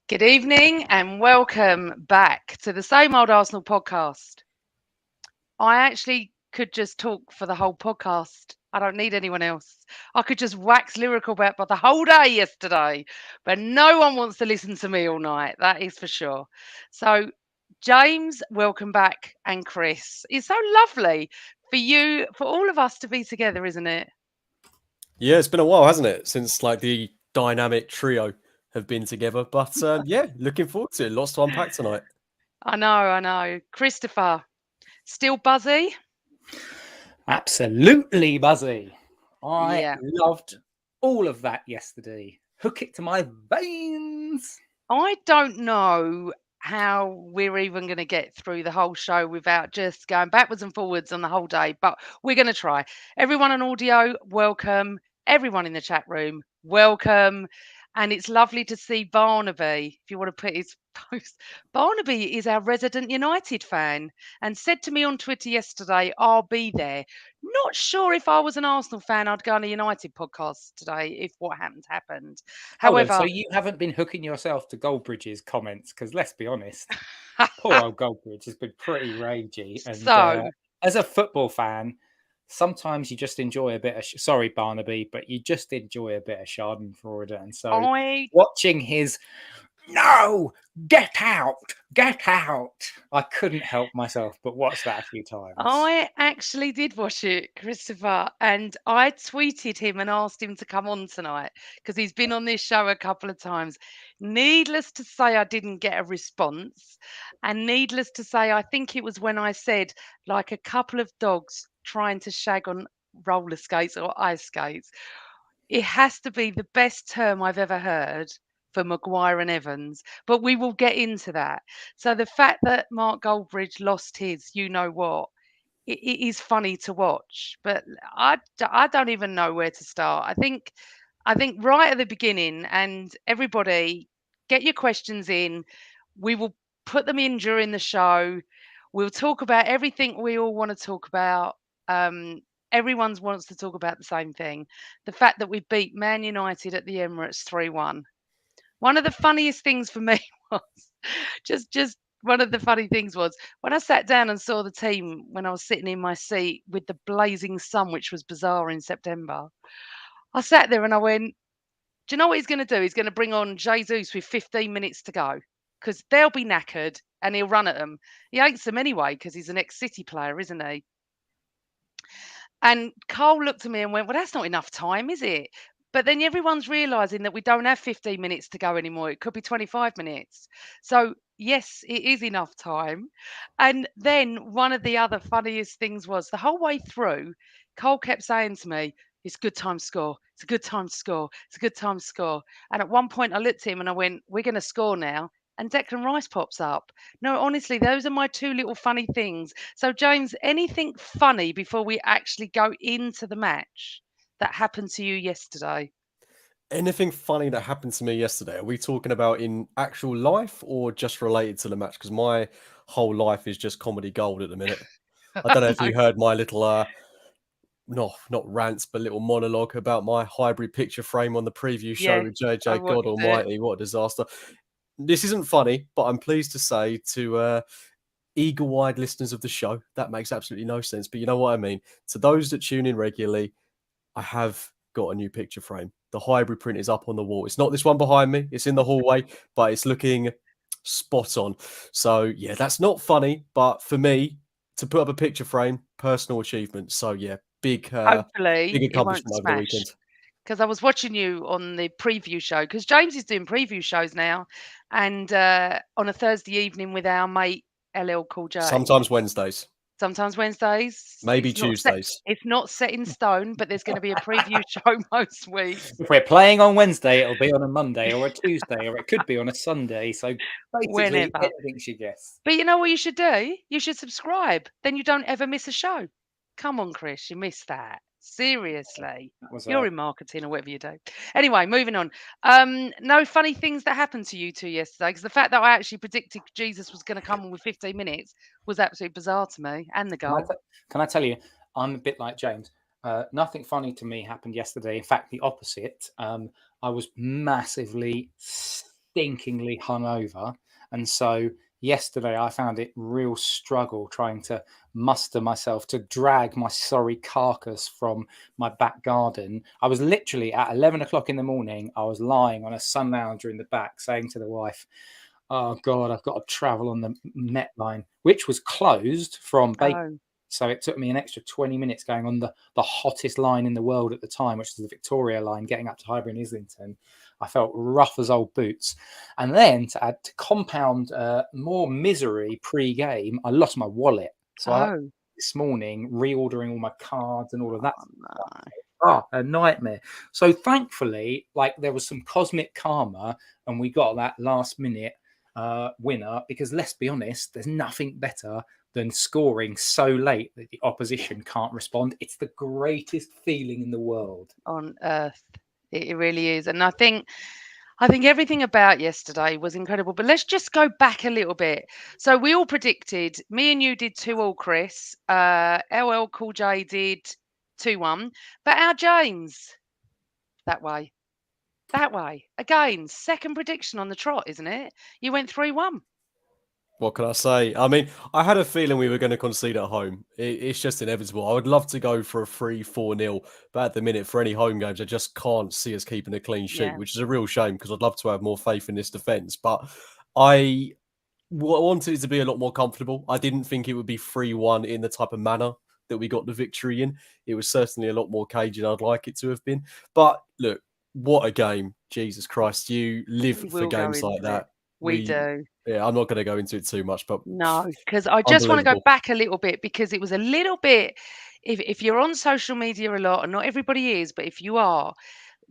Good evening and welcome back to the Same Old Arsenal podcast. I actually could just talk for the whole podcast. I don't need anyone else. I could just wax lyrical about the whole day yesterday, but no one wants to listen to me all night. That is for sure. So, James, welcome back, and Chris. It's so lovely for all of us to be together, isn't it? Yeah, it's been a while, hasn't it, since the dynamic trio have been together. But yeah, looking forward to it. Lots to unpack tonight. I know. Christopher, still buzzy? Absolutely buzzy. I Yeah. loved all of that yesterday. Hook it to my veins. I don't know how we're even going to get through the whole show without just going backwards and forwards on the whole day, but we're going to try. Everyone on audio, welcome. Everyone in the chat room, welcome. And it's lovely to see Barnaby, if you want to put his post. Barnaby is our resident United fan and said to me on Twitter yesterday, I'll be there. Not sure if I was an Arsenal fan, I'd go on a United podcast today if what happened. Hold on, so However, you haven't been hooking yourself to Goldbridge's comments? Because let's be honest, poor old Goldbridge has been pretty ragey. And so as a football fan, sometimes you just enjoy a bit of... sorry, Barnaby, but you just enjoy a bit of Schadenfreude. And so I watching his... No, get out. I couldn't help myself but watch that a few times. I actually did watch it, Christopher, and I tweeted him and asked him to come on tonight because he's been on this show a couple of times. Needless to say, I didn't get a response, and needless to say, I think it was when I said like a couple of dogs trying to shag on roller skates or ice skates. It has to be the best term I've ever heard for Maguire and Evans, but we will get into that. So the fact that Mark Goldbridge lost his, you know what, it is funny to watch, but I don't even know where to start. I think right at the beginning, and everybody get your questions in. We will put them in during the show. We'll talk about everything we all want to talk about. Everyone wants to talk about the same thing. The fact that we beat Man United at the Emirates 3-1. One of the funniest things for me was just one of the funny things was when I sat down and saw the team when I was sitting in my seat with the blazing sun, which was bizarre in September. I sat there and I went, do you know what he's going to do? He's going to bring on Jesus with 15 minutes to go because they'll be knackered and he'll run at them. He hates them anyway because he's an ex-City player, isn't he? And Cole looked at me and went, well, that's not enough time, is it? But then everyone's realizing that we don't have 15 minutes to go anymore. It could be 25 minutes. So, yes, it is enough time. And then one of the other funniest things was the whole way through, Cole kept saying to me, it's a good time to score. It's a good time to score. It's a good time to score. And at one point, I looked at him and I went, we're going to score now. And Declan Rice pops up. No, honestly, those are my two little funny things. So, James, anything funny before we actually go into the match that happened to you yesterday? Anything funny that happened to me yesterday? Are we talking about in actual life or just related to the match? Because my whole life is just comedy gold at the minute. I don't know if No. you heard my little, not rants, but little monologue about my hybrid picture frame on the preview show Yeah, with I JJ. watched God it. Almighty, what a disaster! This isn't funny, but I'm pleased to say to eagle-eyed listeners of the show, that makes absolutely no sense. But you know what I mean. To those that tune in regularly, I have got a new picture frame. The hybrid print is up on the wall. It's not this one behind me. It's in the hallway, but it's looking spot on. So yeah, that's not funny, but for me to put up a picture frame, personal achievement. So yeah, big Hopefully, it won't accomplishment over the smash. weekend. Because I was watching you on the preview show. Because James is doing preview shows now, and on a Thursday evening with our mate LL Cool J. Sometimes Wednesdays, Sometimes Wednesdays. maybe Tuesdays. It's not set in stone, but there's going to be a preview show most weeks. If we're playing on Wednesday, it'll be on a Monday or a Tuesday, or it could be on a Sunday. So basically, Whenever. anything she gets. But you know what you should do? You should subscribe. Then you don't ever miss a show. Come on, Chris, you missed that. Seriously. That was You're in marketing or whatever you do. Anyway, moving on. No funny things that happened to you two yesterday, because the fact that I actually predicted Jesus was going to come on with 15 minutes was absolutely bizarre to me, and the goal. Can I tell you, I'm a bit like James. Nothing funny to me happened yesterday. In fact, the opposite. I was massively stinkingly hungover. And so yesterday I found it real struggle trying to muster myself to drag my sorry carcass from my back garden. I was literally at 11 o'clock in the morning. I was lying on a sun lounger in the back saying to the wife, oh God, I've got to travel on the Met line, which was closed from Baker. Oh, So it took me an extra 20 minutes going on the hottest line in the world at the time, which was the Victoria line, getting up to Highbury and Islington. I felt rough as old boots. And then to add to compound more misery pre-game, I lost my wallet. So I this morning reordering all my cards and all of that. A nightmare. So thankfully, like there was some cosmic karma and we got that last minute winner, because let's be honest, there's nothing better than scoring so late that the opposition can't respond. It's the greatest feeling in the world on earth. It really is. And I think everything about yesterday was incredible. But let's just go back a little bit. So we all predicted, me and you did 2-2, Chris. LL Cool J did 2-1. But our James, that way. Again, second prediction on the trot, isn't it? You went 3-1. What can I say? I mean, I had a feeling we were going to concede at home. It's just inevitable. I would love to go for a 3-4-0, but at the minute, for any home games, I just can't see us keeping a clean sheet, which is a real shame because I'd love to have more faith in this defence. But I wanted it to be a lot more comfortable. I didn't think it would be 3-1 in the type of manner that we got the victory in. It was certainly a lot more cagey than I'd like it to have been. But look, what a game. Jesus Christ, you live for games like that. We do. Yeah, I'm not going to go into it too much, but no, because I just want to go back a little bit, because it was a little bit, if you're on social media a lot, and not everybody is, but if you are,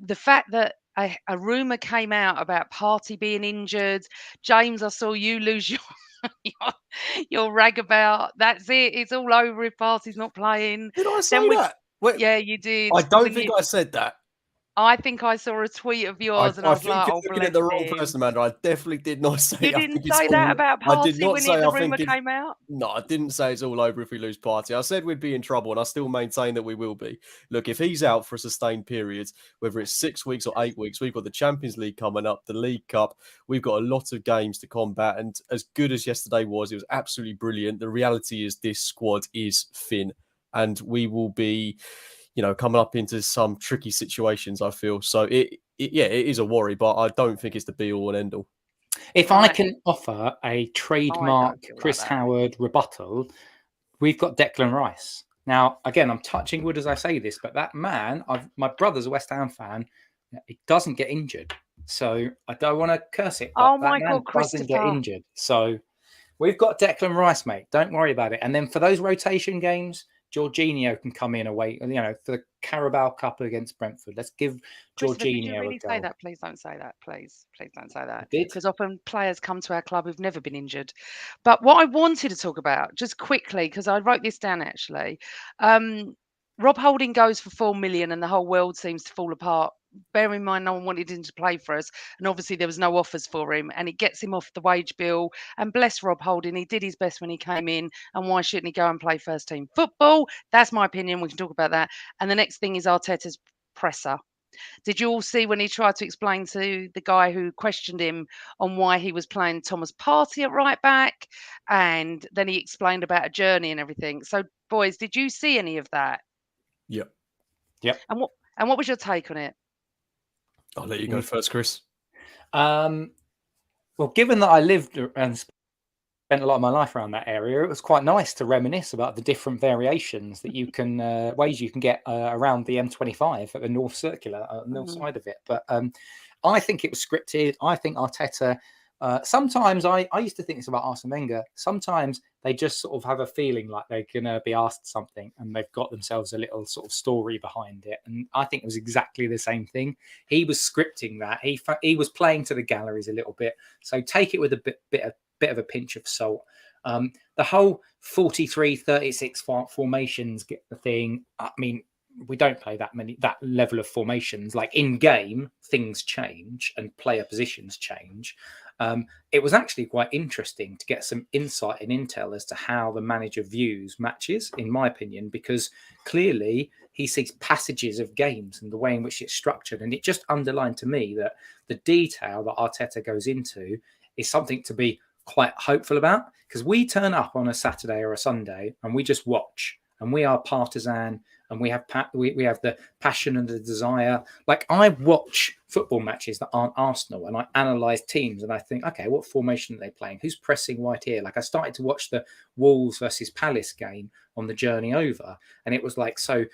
the fact that a rumour came out about Partey being injured. James, I saw you lose your rag about, that's it, it's all over if Partey's not playing. Did I say that? Wait, yeah, you did. I don't think I said that. I think I saw a tweet of yours and I was like, you're looking at the wrong person, Amanda. I definitely did not say. You didn't say that about Partey when the rumour came out? No, I didn't say it's all over if we lose Partey. I said we'd be in trouble, and I still maintain that we will be. Look, if he's out for a sustained period, whether it's 6 weeks or 8 weeks, we've got the Champions League coming up, the League Cup. We've got a lot of games to combat, and as good as yesterday was, it was absolutely brilliant. The reality is this squad is thin, and we will be, coming up into some tricky situations, I feel. So it is a worry, but I don't think it's the be all and end all. If I can offer a trademark Chris Howard rebuttal, we've got Declan Rice. Now, again, I'm touching wood as I say this, but that man, my brother's a West Ham fan, he doesn't get injured. So I don't want to curse it, but that man doesn't get injured. So we've got Declan Rice, mate. Don't worry about it. And then for those rotation games, Jorginho can come in away, for the Carabao Cup against Brentford. Let's give Jorginho did you really a go. say that? Please don't say that. Please don't say that. Because often players come to our club who've never been injured. But what I wanted to talk about, just quickly, because I wrote this down actually, Rob Holding goes for 4 million and the whole world seems to fall apart. Bear in mind, no one wanted him to play for us. And obviously there was no offers for him. And it gets him off the wage bill. And bless Rob Holding, he did his best when he came in. And why shouldn't he go and play first team football? That's my opinion. We can talk about that. And the next thing is Arteta's presser. Did you all see when he tried to explain to the guy who questioned him on why he was playing Thomas Partey at right back? And then he explained about a journey and everything. So, boys, did you see any of that? Yep. And what was your take on it? I'll let you go first, Chris. Well, given that I lived and spent a lot of my life around that area, it was quite nice to reminisce about the different variations that you can, ways you can get around the M25 at the North Circular, north side of it. But I think it was scripted. I think Arteta, sometimes I used to think this about Arsene Wenger. Sometimes they just sort of have a feeling like they're going to be asked something and they've got themselves a little sort of story behind it. And I think it was exactly the same thing. He was scripting that. He was playing to the galleries a little bit. So take it with a bit of a pinch of salt. The whole 43-36 formations thing, I mean, we don't play that level of formations. Like in game, things change and player positions change. It was actually quite interesting to get some insight and intel as to how the manager views matches, in my opinion, because clearly he sees passages of games and the way in which it's structured. And it just underlined to me that the detail that Arteta goes into is something to be quite hopeful about, because we turn up on a Saturday or a Sunday and we just watch, and we are partisan, and we have we have the passion and the desire. Like, I watch football matches that aren't Arsenal, and I analyse teams, and I think, okay, what formation are they playing? Who's pressing right here? Like, I started to watch the Wolves versus Palace game on the journey over, and it was like, so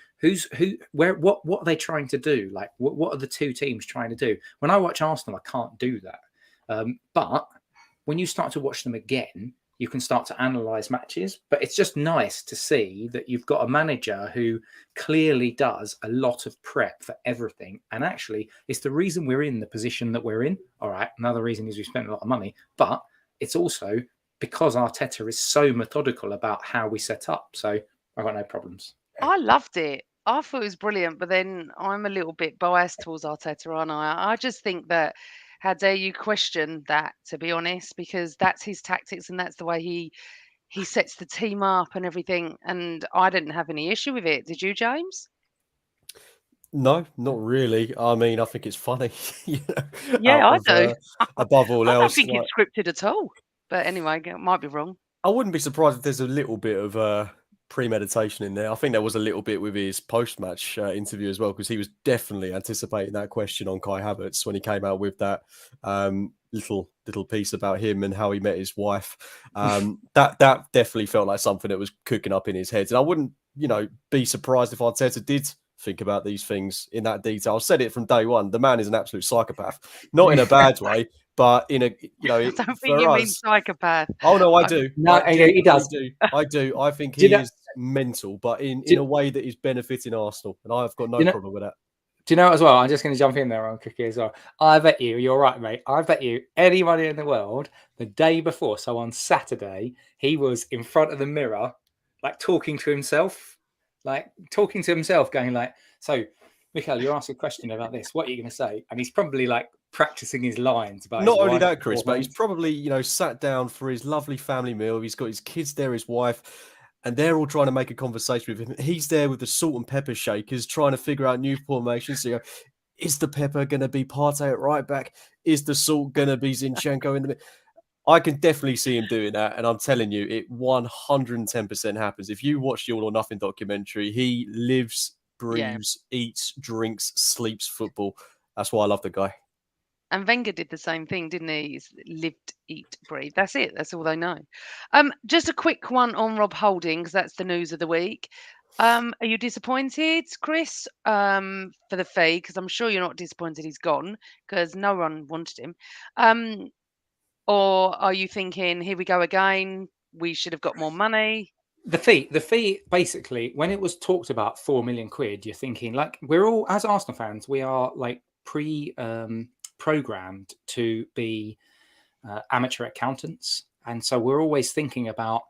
what are they trying to do? Like, what are the two teams trying to do? When I watch Arsenal, I can't do that. But when you start to watch them again, you can start to analyse matches. But it's just nice to see that you've got a manager who clearly does a lot of prep for everything. And actually, it's the reason we're in the position that we're in. All right, another reason is we spent a lot of money. But it's also because Arteta is so methodical about how we set up. So I've got no problems. I loved it. I thought it was brilliant, but then I'm a little bit biased towards Arteta, aren't I? I just think that how dare you question that, to be honest, because that's his tactics and that's the way he sets the team up and everything. And I didn't have any issue with it. Did you, James? No, not really. I mean, I think it's funny. Yeah, I do. Above all I don't else, think like, it's scripted at all. But anyway, I might be wrong. I wouldn't be surprised if there's a little bit of premeditation in there. I think there was a little bit with his post-match interview as well, because he was definitely anticipating that question on Kai Havertz when he came out with that little piece about him and how he met his wife. That definitely felt like something that was cooking up in his head. And I wouldn't, be surprised if Arteta did think about these things in that detail. I said it from day one. The man is an absolute psychopath, not in a bad way, but in a, I don't think you mean psychopath. Oh no, I do. No, he does. I do. I think he is mental, but in a way that is benefiting Arsenal, and I've got no problem with that. Do you know as well? I'm just going to jump in there on Cookie as well. I bet you're right, mate. I bet you anybody in the world the day before, so on Saturday, he was in front of the mirror, like talking to himself, going like, so, Michael, you asked a question about this. What are you going to say? And he's probably like practicing his lines about. Not only that, Chris, but he's probably sat down for his lovely family meal. He's got his kids there, his wife, and they're all trying to make a conversation with him. He's there with the salt and pepper shakers, trying to figure out new formations. So, is the pepper going to be Partey at right back? Is the salt going to be Zinchenko in the middle? I can definitely see him doing that, and I'm telling you, it 110% happens. If you watch the All or Nothing documentary, he lives, breathes, eats, drinks, sleeps football. That's why I love the guy. And Wenger did the same thing, didn't he? He's lived, eat, breathe. That's it. That's all they know. Just a quick one on Rob Holding, because that's the news of the week. Are you disappointed, Chris, for the fee? Because I'm sure you're not disappointed he's gone, because no one wanted him. Or are you thinking, here we go again, we should have got more money? The fee, basically, when it was talked about 4 million quid, you're thinking, like, we're all, as Arsenal fans, we are like programmed to be amateur accountants. And so we're always thinking about,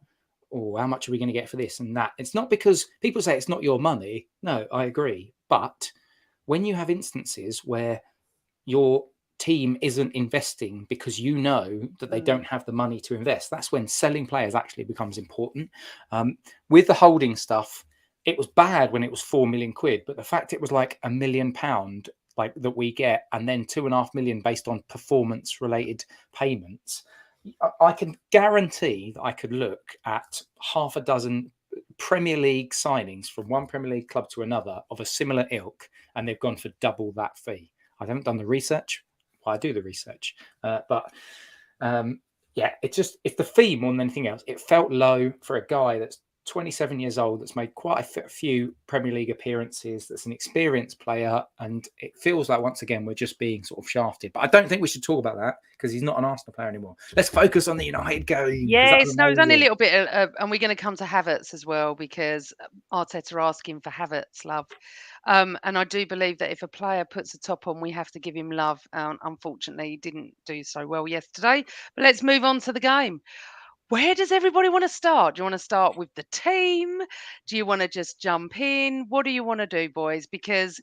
how much are we going to get for this and that? It's not because people say it's not your money. No, I agree. But when you have instances where your team isn't investing because you know that they don't have the money to invest, that's when selling players actually becomes important. With the Holding stuff, it was bad when it was 4 million quid, but the fact it was like £1 million like that we get, and then 2.5 million based on performance related payments, I can guarantee that I could look at half a dozen Premier League signings from one Premier League club to another of a similar ilk, and they've gone for double that fee. I haven't done the research. Well, I do the research, it's the fee more than anything else. It felt low for a guy that's 27 years old, that's made quite a few Premier League appearances, that's an experienced player, and it feels like, once again, we're just being sort of shafted. But I don't think we should talk about that, because he's not an Arsenal player anymore. Let's focus on the United game. Yes, no, it's only a little bit, and we're going to come to Havertz as well, because Arteta asking for Havertz love. And I do believe that if a player puts a top on, we have to give him love. Unfortunately, he didn't do so well yesterday. But let's move on to the game. Where does everybody want to start? Do you want to start with the team? Do you want to just jump in? What do you want to do, boys? Because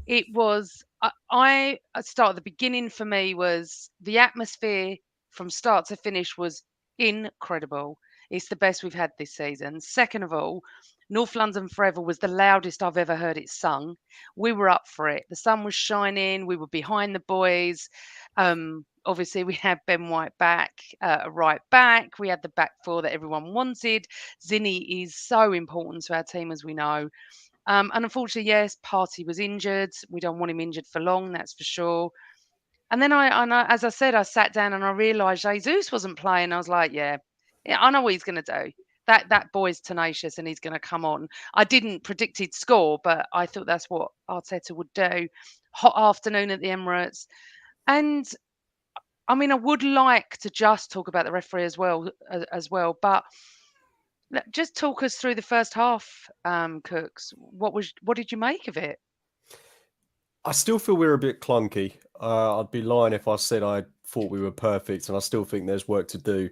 it was, I start at the beginning for me was the atmosphere from start to finish was incredible. It's the best we've had this season. Second of all, North London Forever was the loudest I've ever heard it sung. We were up for it. The sun was shining. We were behind the boys. Obviously, we had Ben White back, right back. We had the back four that everyone wanted. Zinni is so important to our team, as we know. And unfortunately, yes, Partey was injured. We don't want him injured for long, that's for sure. And then as I said, I sat down and I realised Jesus wasn't playing. I was like, yeah, I know what he's going to do. That boy's tenacious and he's going to come on. I didn't predict he'd score, but I thought that's what Arteta would do. Hot afternoon at the Emirates. And I mean, I would like to just talk about the referee as well, but just talk us through the first half, Cooks. What did you make of it? I still feel we're a bit clunky. I'd be lying if I said I thought we were perfect, and I still think there's work to do.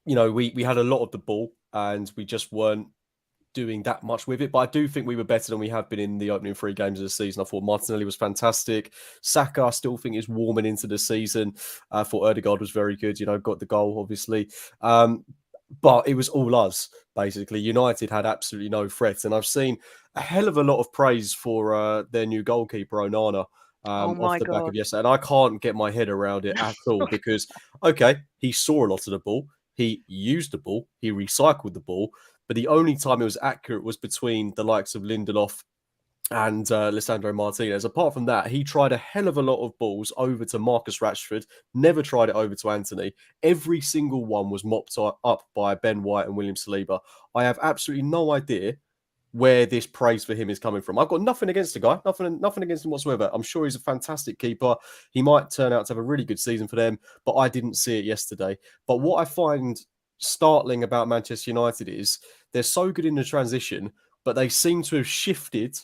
We had a lot of the ball, and we just weren't doing that much with it. But I do think we were better than we have been in the opening 3 games of the season. I thought Martinelli was fantastic. Saka, I still think, is warming into the season. I thought Odegaard was very good. Got the goal, obviously. But it was all us, basically. United had absolutely no threats. And I've seen a hell of a lot of praise for their new goalkeeper, Onana, off the back of yesterday. And I can't get my head around it at all because, okay, he saw a lot of the ball. He used the ball. He recycled the ball. But the only time it was accurate was between the likes of Lindelof and Lisandro Martinez. Apart from that, he tried a hell of a lot of balls over to Marcus Rashford, never tried it over to Anthony. Every single one was mopped up by Ben White and William Saliba. I have absolutely no idea where this praise for him is coming from. I've got nothing against the guy, nothing against him whatsoever. I'm sure he's a fantastic keeper. He might turn out to have a really good season for them, but I didn't see it yesterday. But what I find startling about Manchester United is they're so good in the transition, but they seem to have shifted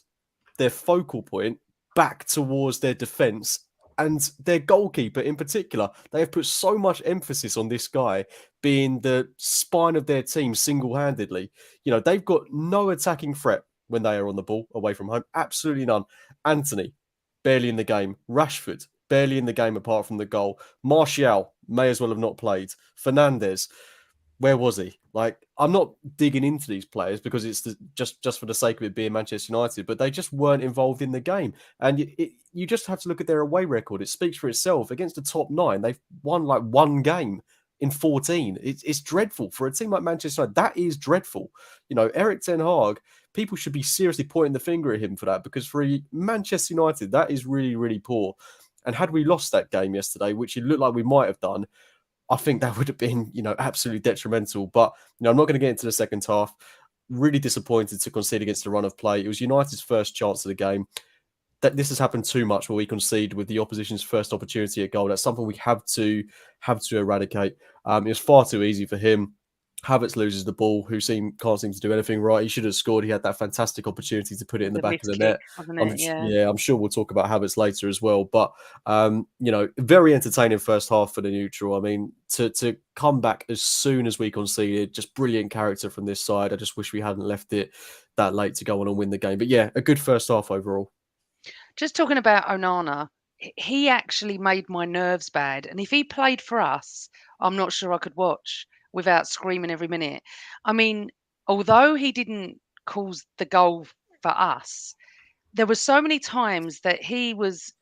their focal point back towards their defence and their goalkeeper in particular. They have put so much emphasis on this guy being the spine of their team single-handedly. They've got no attacking threat when they are on the ball away from home. Absolutely none. Anthony, barely in the game. Rashford, barely in the game apart from the goal. Martial may as well have not played. Fernandes, where was he? I'm not digging into these players because it's just for the sake of it being Manchester United, but they just weren't involved in the game. And you just have to look at their away record. It speaks for itself. Against the top 9, they've won 1 game in 14. It's dreadful for a team like Manchester United. That is dreadful. Eric Ten Hag, people should be seriously pointing the finger at him for that, because for Manchester United, that is really, really poor. And had we lost that game yesterday, which it looked like we might have done, I think that would have been, absolutely detrimental. But, I'm not going to get into the second half. Really disappointed to concede against the run of play. It was United's first chance of the game. That this has happened too much where we concede with the opposition's first opportunity at goal. That's something we have to eradicate. It was far too easy for him. Havertz loses the ball, can't seem to do anything right. He should have scored. He had that fantastic opportunity to put it in the back of the net. I'm sure we'll talk about Havertz later as well. But, very entertaining first half for the neutral. I mean, to come back as soon as we conceded, just brilliant character from this side. I just wish we hadn't left it that late to go on and win the game. But yeah, a good first half overall. Just talking about Onana, he actually made my nerves bad. And if he played for us, I'm not sure I could watch without screaming every minute. I mean, although he didn't cause the goal for us, there were so many times that he was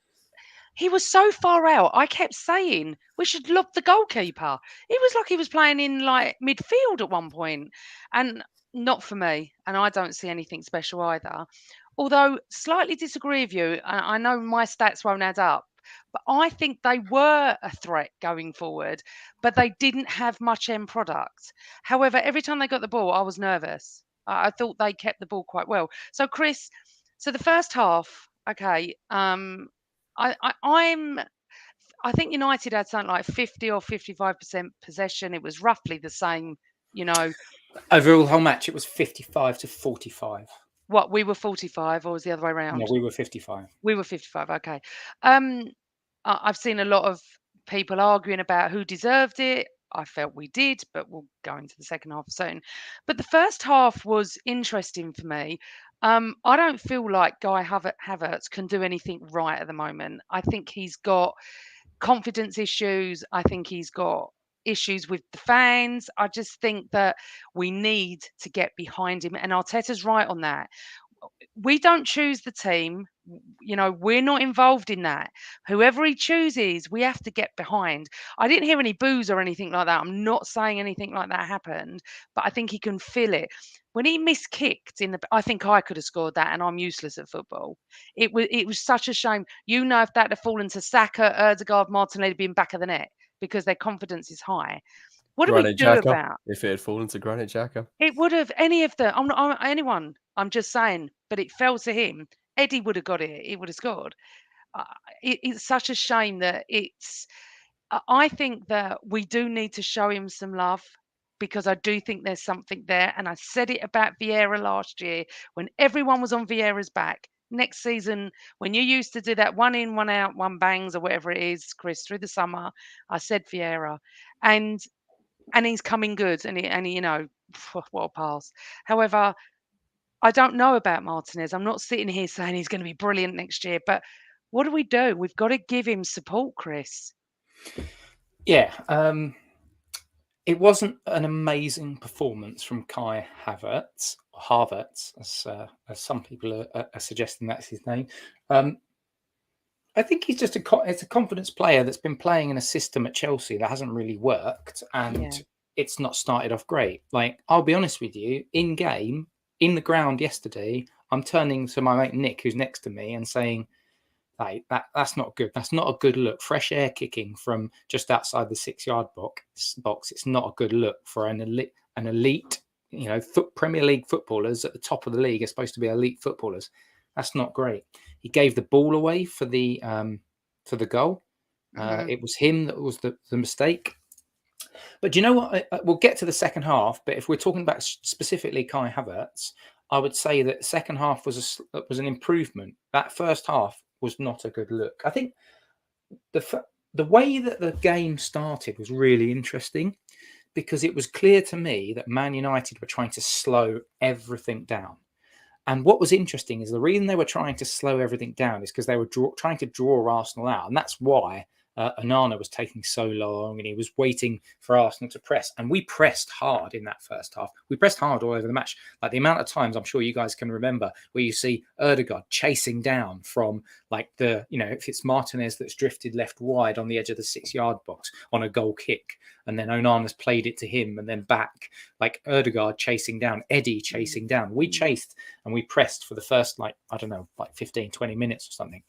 so far out. I kept saying we should lob the goalkeeper. It was like he was playing in midfield at one point, and not for me. And I don't see anything special either. Although slightly disagree with you. I know my stats won't add up, but I think they were a threat going forward, but they didn't have much end product. However, every time they got the ball, I was nervous. I thought they kept the ball quite well. So, Chris, the first half, okay, I think United had something like 50 or 55% possession. It was roughly the same, Overall, whole match, it was 55 to 45. What, we were 45, or was the other way around? No, we were 55. We were 55, okay. I've seen a lot of people arguing about who deserved it. I felt we did, but we'll go into the second half soon. But the first half was interesting for me. I don't feel like Guy Havertz can do anything right at the moment. I think he's got confidence issues. I think he's got issues with the fans. I just think that we need to get behind him, and Arteta's right on that. We don't choose the team. We're not involved in that. Whoever he chooses, we have to get behind. I didn't hear any boos or anything like that. I'm not saying anything like that happened, but I think he can feel it. When he miskicked I think I could have scored that, and I'm useless at football. It was such a shame. If that had fallen to Saka, Odegaard, Martinelli being back of the net because their confidence is high. What do we Granit do Xhaka, about? if it had fallen to Granit Xhaka. It would have any of the. I'm not anyone. I'm just saying, but it fell to him. Eddie would have got it. He would have scored. Uh, it's such a shame that it's. I think that we do need to show him some love because I do think there's something there. And I said it about Vieira last year when everyone was on Vieira's back. Next season, when you used to do that one in, one out, one bangs or whatever it is, Chris, through the summer, I said Vieira, and he's coming good, and what a pass. However, I don't know about Martinez. I'm not sitting here saying he's going to be brilliant next year, but what do we do? We've got to give him support, Chris. Yeah, it wasn't an amazing performance from Kai Havertz, or Havertz, as some people are suggesting that's his name. I think he's just it's a confidence player that's been playing in a system at Chelsea that hasn't really worked, and it's not started off great. Like, I'll be honest with you, in game, in the ground yesterday, I'm turning to my mate Nick, who's next to me, and saying, "Hey, that's not good. That's not a good look. Fresh air kicking from just outside the 6-yard box. It's not a good look for an elite. Premier League footballers at the top of the league are supposed to be elite footballers. That's not great." He gave the ball away for the goal. It was him that was the mistake. But do you know what? We'll get to the second half. But if we're talking about specifically Kai Havertz, I would say that the second half was an improvement. That first half was not a good look. I think the way that the game started was really interesting because it was clear to me that Man United were trying to slow everything down. And what was interesting is the reason they were trying to slow everything down is because they were trying to draw Arsenal out. And that's why Onana was taking so long and he was waiting for Arsenal to press. And we pressed hard in that first half. We pressed hard all over the match. Like the amount of times I'm sure you guys can remember where you see Odegaard chasing down from if it's Martinez that's drifted left wide on the edge of the 6-yard box on a goal kick. And then Onana's played it to him and then back, like Odegaard chasing down, Eddie chasing down. We chased and we pressed for the first, 15, 20 minutes or something.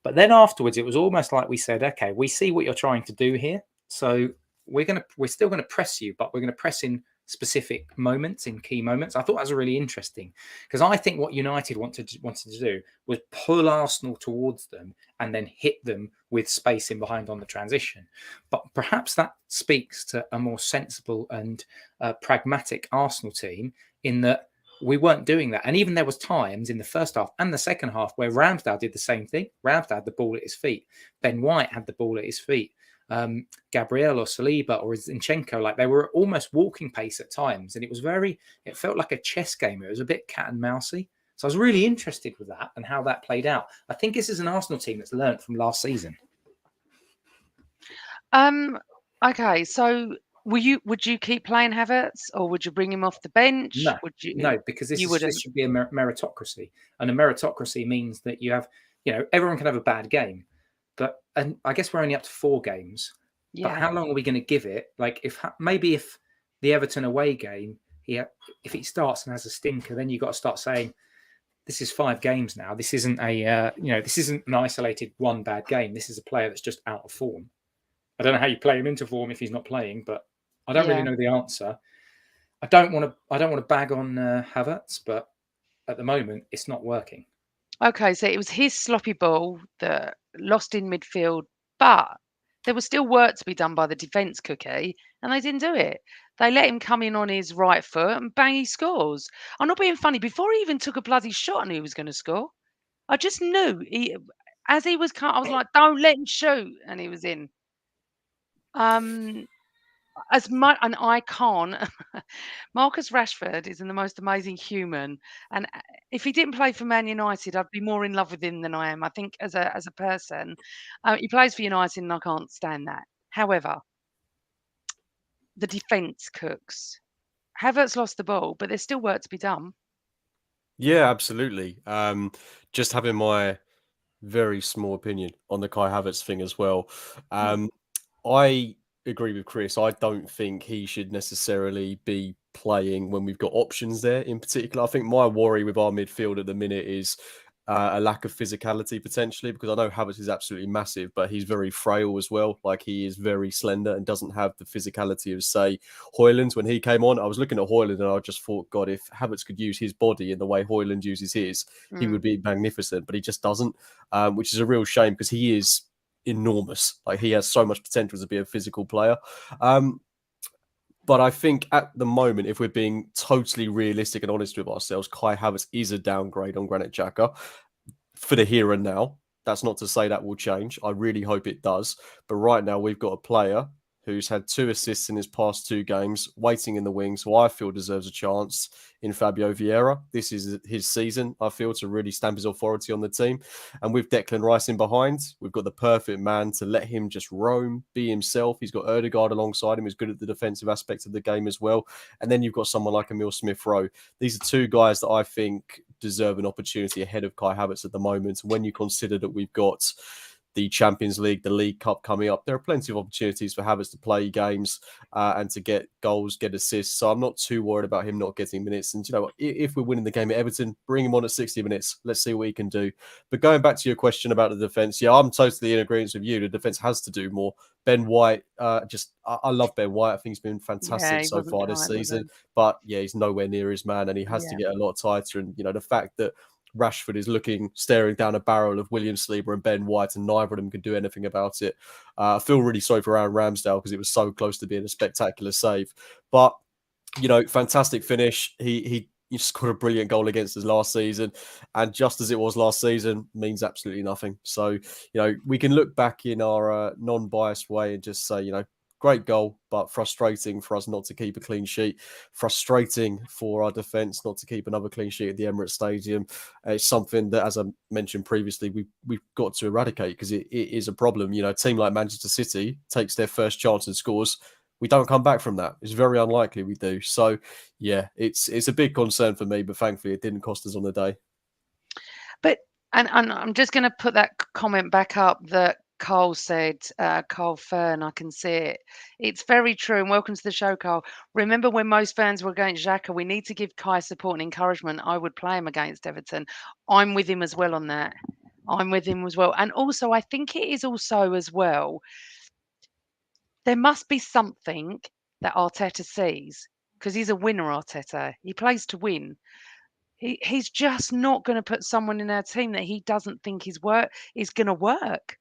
But then afterwards, it was almost like we said, okay, we see what you're trying to do here. So we're still going to press you, but we're going to press in specific moments, in key moments. I thought that was really interesting because I think what United wanted to do was pull Arsenal towards them and then hit them with space in behind on the transition. But perhaps that speaks to a more sensible and pragmatic Arsenal team in that we weren't doing that. And even there was times in the first half and the second half where Ramsdale did the same thing. Ramsdale had the ball at his feet. Ben White had the ball at his feet. Gabriel or Saliba or Zinchenko, like they were almost walking pace at times. And it felt like a chess game. It was a bit cat and mousey. So I was really interested with that and how that played out. I think this is an Arsenal team that's learnt from last season. Okay, so would you keep playing Havertz or would you bring him off the bench? No, because this should be a meritocracy. And a meritocracy means that you have, everyone can have a bad game. And I guess we're only up to 4 games. Yeah. But how long are we going to give it? Like if the Everton away game, if he starts and has a stinker, then you've got to start saying, this is 5 games now. This isn't this isn't an isolated one bad game. This is a player that's just out of form. I don't know how you play him into form if he's not playing, but I don't really know the answer. I don't want to bag on Havertz, but at the moment it's not working. Okay, so it was his sloppy ball that lost in midfield, but there was still work to be done by the defence, Cookie, and they didn't do it. They let him come in on his right foot and bang, he scores. I'm not being funny. Before he even took a bloody shot, I knew he was going to score. I just knew. As he was cut, I was like, don't let him shoot, and he was in. As much, and I can't. Marcus Rashford is the most amazing human, and if he didn't play for Man United, I'd be more in love with him than I am. I think as a person, he plays for United, and I can't stand that. However, the defence cooks. Havertz lost the ball, but there's still work to be done. Yeah, absolutely. Just having my very small opinion on the Kai Havertz thing as well. I agree with Chris. I don't think he should necessarily be playing when we've got options there in particular. I think my worry with our midfield at the minute is a lack of physicality potentially, because I know Havertz is absolutely massive, but he's very frail as well. Like, he is very slender and doesn't have the physicality of, say, Højlund. When he came on, I was looking at Højlund and I just thought, God, if Havertz could use his body in the way Højlund uses his, he would be magnificent, but he just doesn't, which is a real shame because he is enormous. Like, he has so much potential to be a physical player. But I think at the moment, if we're being totally realistic and honest with ourselves, Kai Havertz is a downgrade on Granit Xhaka for the here and now. That's not to say that will change. I really hope it does. But right now, we've got a player who's had 2 assists in his past 2 games, waiting in the wings, who I feel deserves a chance in Fabio Vieira. This is his season, I feel, to really stamp his authority on the team. And with Declan Rice in behind, we've got the perfect man to let him just roam, be himself. He's got Odegaard alongside him, who's good at the defensive aspect of the game as well. And then you've got someone like Emil Smith-Rowe. These are 2 guys that I think deserve an opportunity ahead of Kai Havertz at the moment. And when you consider that we've got the Champions League, the League Cup coming up, there are plenty of opportunities for Havertz to play games and to get goals, get assists. So I'm not too worried about him not getting minutes. And, you know, if we're winning the game at Everton, bring him on at 60 minutes. Let's see what he can do. But going back to your question about the defence, yeah, I'm totally in agreement with you. The defence has to do more. Ben White, I love Ben White. I think he's been fantastic so far this season. But, yeah, he's nowhere near his man, and he has to get a lot tighter. And, you know, the fact that Rashford is staring down a barrel of William Saliba and Ben White, and neither of them can do anything about it. I feel really sorry for Aaron Ramsdale because it was so close to being a spectacular save. But, you know, fantastic finish. He scored a brilliant goal against us last season, and just as it was last season, means absolutely nothing. So, you know, we can look back in our non-biased way and just say, you know, great goal, but frustrating for us not to keep a clean sheet. Frustrating for our defence not to keep another clean sheet at the Emirates Stadium. It's something that, as I mentioned previously, we've got to eradicate, because it is a problem. You know, a team like Manchester City takes their first chance and scores. We don't come back from that. It's very unlikely we do. So, yeah, it's a big concern for me, but thankfully it didn't cost us on the day. But, and I'm just going to put that comment back up that Carl said, Carl Fern, I can see it. It's very true. And welcome to the show, Carl. Remember when most fans were against Xhaka, we need to give Kai support and encouragement. I would play him against Everton. I'm with him as well on that. I'm with him as well. And also, I think it is also as well, there must be something that Arteta sees, because he's a winner, Arteta. He plays to win. He's just not going to put someone in our team that he doesn't think is going to work.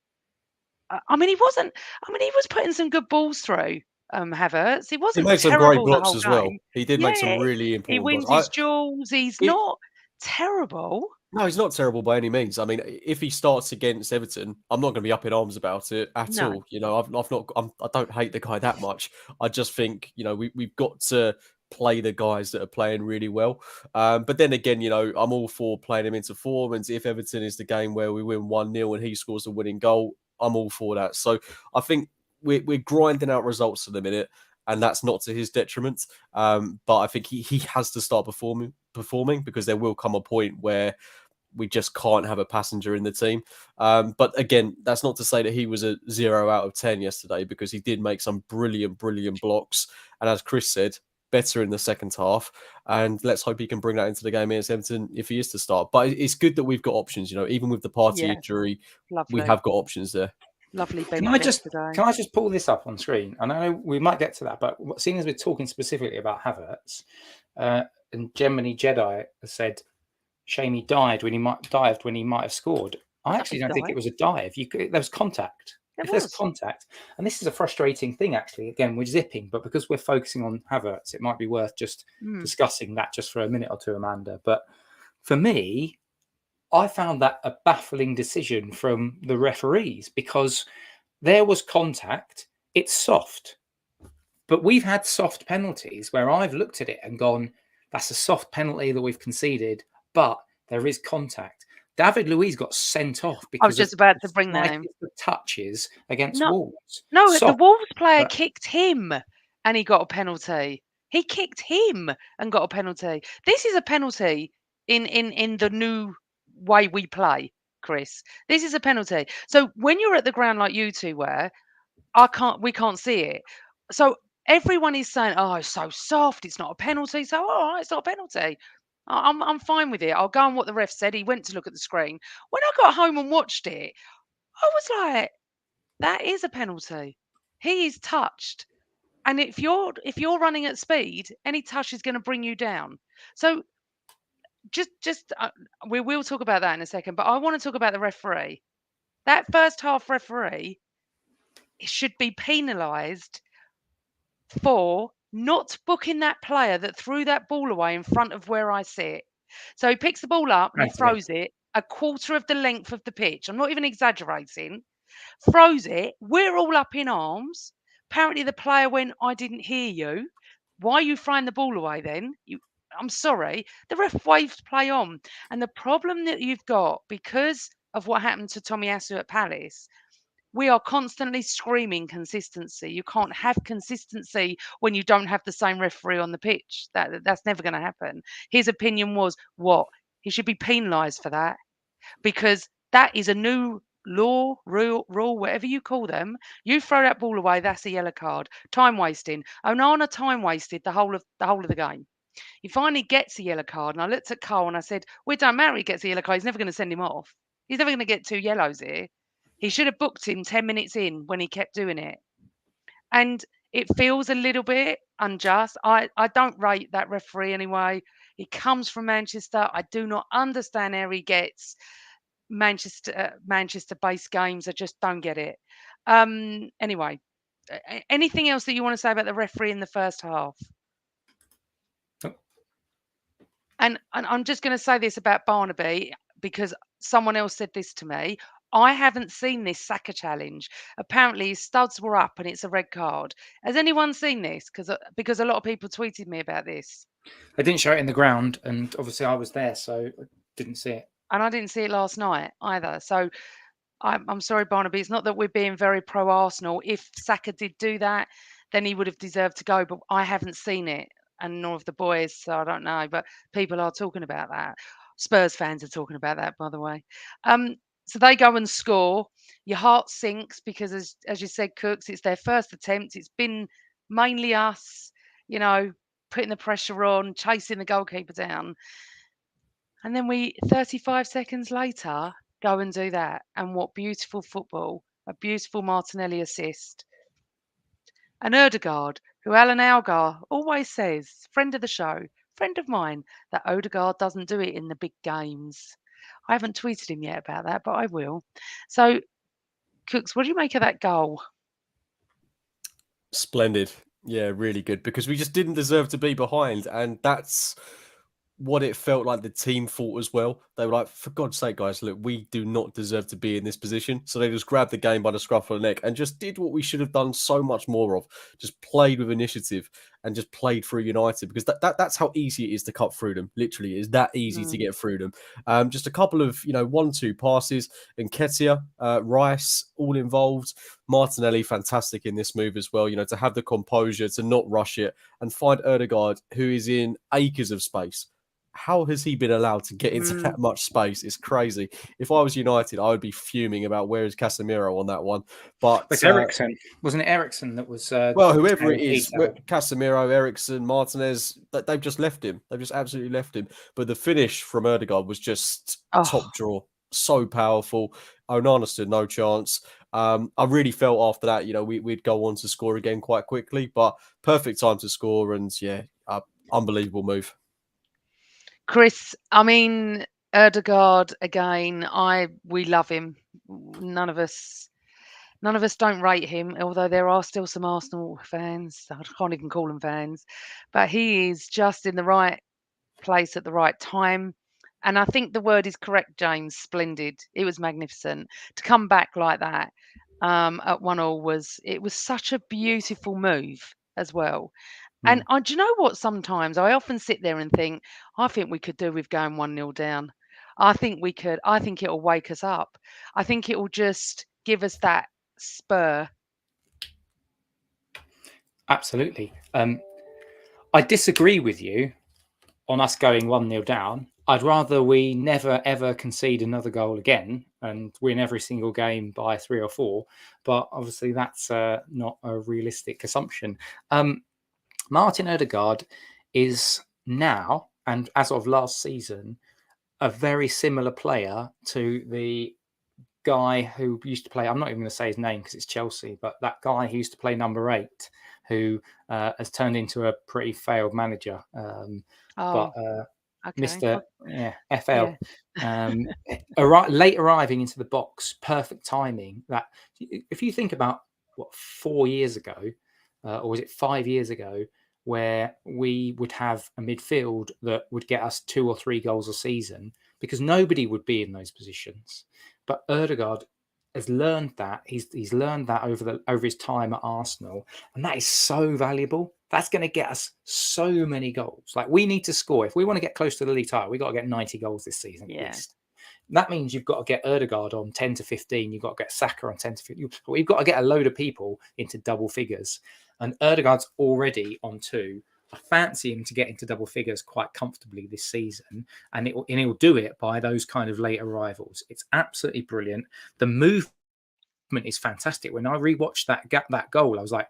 I mean, he was putting some good balls through, Havertz. He wasn't made some terrible great blocks the as whole well. game. He did make some really He important wins blocks. his duels. He's not terrible. No, he's not terrible by any means. I mean, if he starts against Everton, I'm not going to be up in arms about it at all. You know, I don't hate the guy that much. I just think, you know, we've got to play the guys that are playing really well. But then again, you know, I'm all for playing him into form. And if Everton is the game where we win 1-0 and he scores the winning goal, I'm all for that. So I think we're grinding out results at the minute, and that's not to his detriment. But I think he has to start performing, because there will come a point where we just can't have a passenger in the team. But again, that's not to say that he was a 0 out of 10 yesterday, because he did make some brilliant blocks. And as Chris said, better in the second half. And let's hope he can bring that into the game against Everton if he is to start. But it's good that we've got options. You know, even with the party injury, we have got options there. Lovely. Can I just pull this up on screen? And I know we might get to that, but seeing as we're talking specifically about Havertz, and Gemini Jedi has said, shame he dived when he might have scored. I actually don't think it was a dive. There was contact. If there's contact, and this is a frustrating thing, actually, again, we're zipping, but because we're focusing on Havertz, it might be worth just discussing that just for a minute or two, Amanda. But for me, I found that a baffling decision from the referees, because there was contact. It's soft. But we've had soft penalties where I've looked at it and gone, that's a soft penalty that we've conceded, but there is contact. David Luiz got sent off I was because of just about the to bring that in. slightest of touches against No, Wolves. no, the Soft, Wolves player but kicked him and he got a penalty. He kicked him and got a penalty. This is a penalty in the new way we play, Chris. This is a penalty. So when you're at the ground like you two were, we can't see it. So everyone is saying, "Oh, it's so soft. It's not a penalty." So, all right, it's not a penalty. I'm fine with it. I'll go on what the ref said. He went to look at the screen. When I got home and watched it, I was like, "That is a penalty. He is touched." And if you're running at speed, any touch is going to bring you down. So just we will talk about that in a second. But I want to talk about the referee. That first half referee should be penalised for not booking that player that threw that ball away in front of where I sit. So he picks the ball up and he Anthony, throws it a quarter of the length of the pitch. I'm not even exaggerating. Throws it. We're all up in arms. Apparently the player went, "I didn't hear you. Why are you throwing the ball away then? I'm sorry." The ref waved play on. And the problem that you've got because of what happened to Tomiyasu at Palace, we are constantly screaming consistency. You can't have consistency when you don't have the same referee on the pitch. That's never going to happen. His opinion was what? He should be penalised for that because that is a new law, rule, whatever you call them. You throw that ball away, that's a yellow card. Time wasting. Onana time wasted the whole of the game. He finally gets a yellow card, and I looked at Cole and I said, "We don't matter. He gets a yellow card. He's never going to send him off. He's never going to get 2 yellows here. He should have booked him 10 minutes in when he kept doing it." And it feels a little bit unjust. I don't rate that referee anyway. He comes from Manchester. I do not understand how he gets Manchester-based games. I just don't get it. Anyway, anything else that you want to say about the referee in the first half? Oh. And I'm just going to say this about Barnaby because someone else said this to me. I haven't seen this Saka challenge. Apparently, his studs were up and it's a red card. Has anyone seen this? Because a lot of people tweeted me about this. I didn't show it in the ground, and obviously I was there, so I didn't see it. And I didn't see it last night either. So I'm sorry, Barnaby. It's not that we're being very pro Arsenal. If Saka did do that, then he would have deserved to go. But I haven't seen it, and nor have the boys, so I don't know. But people are talking about that. Spurs fans are talking about that, by the way. So they go and score. Your heart sinks because, as you said, Cooks, it's their first attempt. It's been mainly us, putting the pressure on, chasing the goalkeeper down. And then 35 seconds later, go and do that. And what beautiful football, a beautiful Martinelli assist. And Odegaard, who Alan Algar always says, friend of the show, friend of mine, that Odegaard doesn't do it in the big games. I haven't tweeted him yet about that, but I will. So, Cooks, what do you make of that goal? Splendid. Yeah, really good because we just didn't deserve to be behind. And that's what it felt like the team thought as well. They were like, for God's sake, guys, look, we do not deserve to be in this position. So they just grabbed the game by the scruff of the neck and just did what we should have done so much more of. Just played with initiative and just played through United because that's how easy it is to cut through them. Literally, it is that easy to get through them. Just a couple of, 1-2 passes. Nketiah, Rice, all involved. Martinelli, fantastic in this move as well. To have the composure, to not rush it and find Odegaard, who is in acres of space. How has he been allowed to get into that much space? It's crazy. If I was United, I would be fuming about where is Casemiro on that one. But it's Eriksen. Wasn't it Eriksen that was... well, whoever it is, Casemiro, Eriksen, Martinez, they've just left him. They've just absolutely left him. But the finish from Odegaard was just top draw. So powerful. Onana stood no chance. I really felt after that, we'd go on to score again quite quickly. But perfect time to score and, unbelievable move. Chris, I mean, Odegaard again. We love him. None of us don't rate him, although there are still some Arsenal fans. I can't even call them fans, but he is just in the right place at the right time. And I think the word is correct, James. Splendid. It was magnificent to come back like that at 1-1 was such a beautiful move as well. And do you know what? Sometimes I often sit there and think, I think we could do with going 1-0 down. I think we could. I think it'll wake us up. I think it will just give us that spur. Absolutely. I disagree with you on us going 1-0 down. I'd rather we never ever concede another goal again and win every single game by 3 or 4. But obviously, that's not a realistic assumption. Martin Odegaard is now, and as of last season, a very similar player to the guy who used to play. I'm not even going to say his name because it's Chelsea, but that guy who used to play number 8, who has turned into a pretty failed manager. But Okay. Mr. FL, Yeah. late arriving into the box, perfect timing. That if you think about 4 years ago, or was it 5 years ago, where we would have a midfield that would get us 2 or 3 goals a season because nobody would be in those positions. But Odegaard has learned that. He's learned that over his time at Arsenal, and that is so valuable. That's going to get us so many goals. Like, we need to score. If we want to get close to the league title, we've got to get 90 goals this season at least. That means you've got to get Odegaard on 10 to 15. You've got to get Saka on 10 to 15. We've got to get a load of people into double figures. And Odegaard's already on 2. I fancy him to get into double figures quite comfortably this season, and he'll do it by those kind of late arrivals. It's absolutely brilliant. The movement is fantastic. When I rewatched that goal, I was like,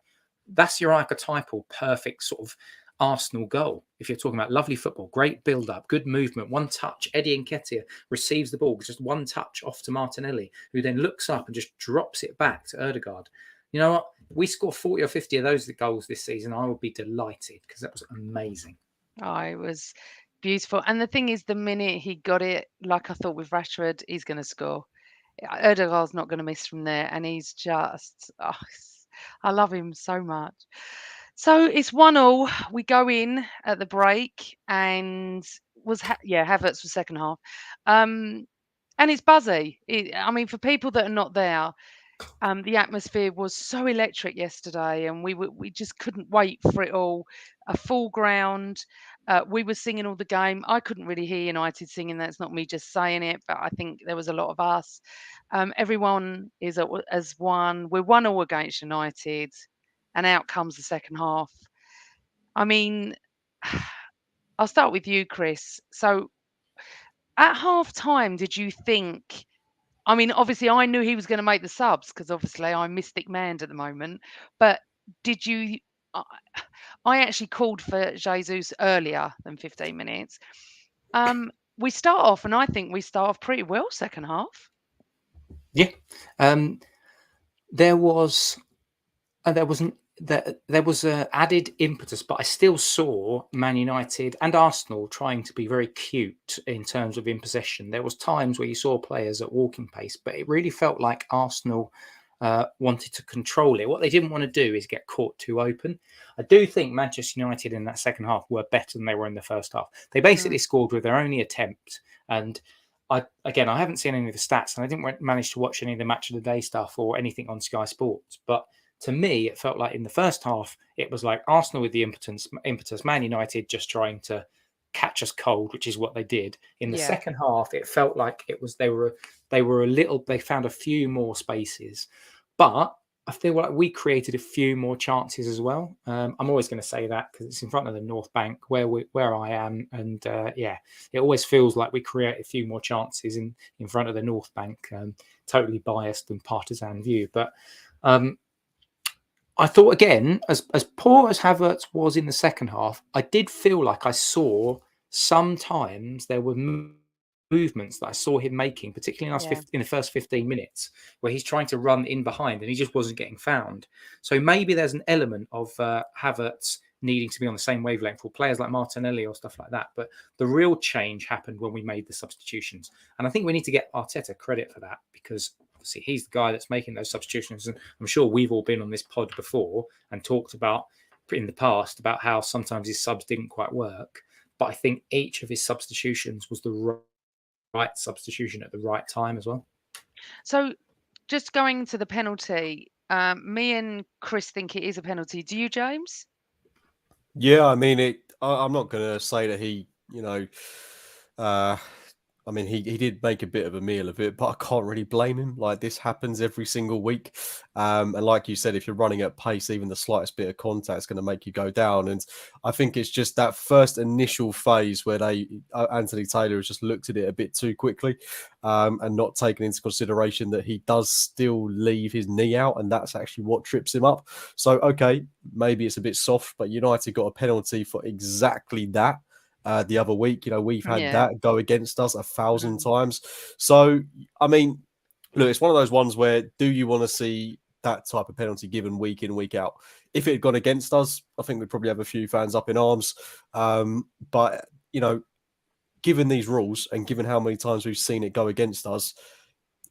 that's your archetypal perfect sort of Arsenal goal. If you're talking about lovely football, great build-up, good movement, one touch. Eddie Nketiah receives the ball, just one touch off to Martinelli, who then looks up and just drops it back to Odegaard. You know what? We score 40 or 50 of those goals this season, I would be delighted because that was amazing. Oh, it was beautiful. And the thing is, the minute he got it, like I thought with Rashford, he's going to score. Odegaard's not going to miss from there. And he's just, I love him so much. So it's 1-1. We go in at the break and Havertz was second half. And it's buzzy. I mean, for people that are not there, the atmosphere was so electric yesterday, and we just couldn't wait for it all. A full ground. We were singing all the game. I couldn't really hear United singing. That's not me just saying it, but I think there was a lot of us. Everyone as one. We're 1-1 against United, and out comes the second half. I mean, I'll start with you, Chris. So, at half time, did you think? I mean, obviously, I knew he was going to make the subs because obviously I'm Mystic Manned at the moment. But did you? I actually called for Jesus earlier than 15 minutes. We start off, and I think we start off pretty well second half. Yeah, there was added impetus, but I still saw Man United and Arsenal trying to be very cute in terms of in possession. There was times where you saw players at walking pace, but it really felt like Arsenal wanted to control it. What they didn't want to do is get caught too open. I do think Manchester United in that second half were better than they were in the first half. They basically scored with their only attempt. And I haven't seen any of the stats, and I didn't manage to watch any of the match of the day stuff or anything on Sky Sports. But to me, it felt like in the first half, it was like Arsenal with the impetus, Man United just trying to catch us cold, which is what they did. In the second half, it felt like they found a few more spaces, but I feel like we created a few more chances as well. I'm always going to say that because it's in front of the North Bank where I am, and it always feels like we create a few more chances in front of the North Bank. Totally biased and partisan view, but I thought, again, as poor as Havertz was in the second half, I did feel like I saw sometimes there were movements that I saw him making, particularly in the first 15 minutes, where he's trying to run in behind and he just wasn't getting found. So maybe there's an element of Havertz needing to be on the same wavelength for players like Martinelli or stuff like that. But the real change happened when we made the substitutions. And I think we need to get Arteta credit for that, because obviously he's the guy that's making those substitutions. And I'm sure we've all been on this pod before and talked about in the past about how sometimes his subs didn't quite work. But I think each of his substitutions was the right substitution at the right time as well. So just going to the penalty, me and Chris think it is a penalty. Do you, James? Yeah, I mean, I'm not going to say that he, I mean, he did make a bit of a meal of it, but I can't really blame him. Like, this happens every single week. And like you said, if you're running at pace, even the slightest bit of contact is going to make you go down. And I think it's just that first initial phase where Anthony Taylor has just looked at it a bit too quickly, and not taken into consideration that he does still leave his knee out, and that's actually what trips him up. So, okay, maybe it's a bit soft, but United got a penalty for exactly that. The other week, we've had that go against us 1,000 times. So, I mean, look, it's one of those ones where do you want to see that type of penalty given week in, week out? If it had gone against us, I think we'd probably have a few fans up in arms. But, given these rules and given how many times we've seen it go against us,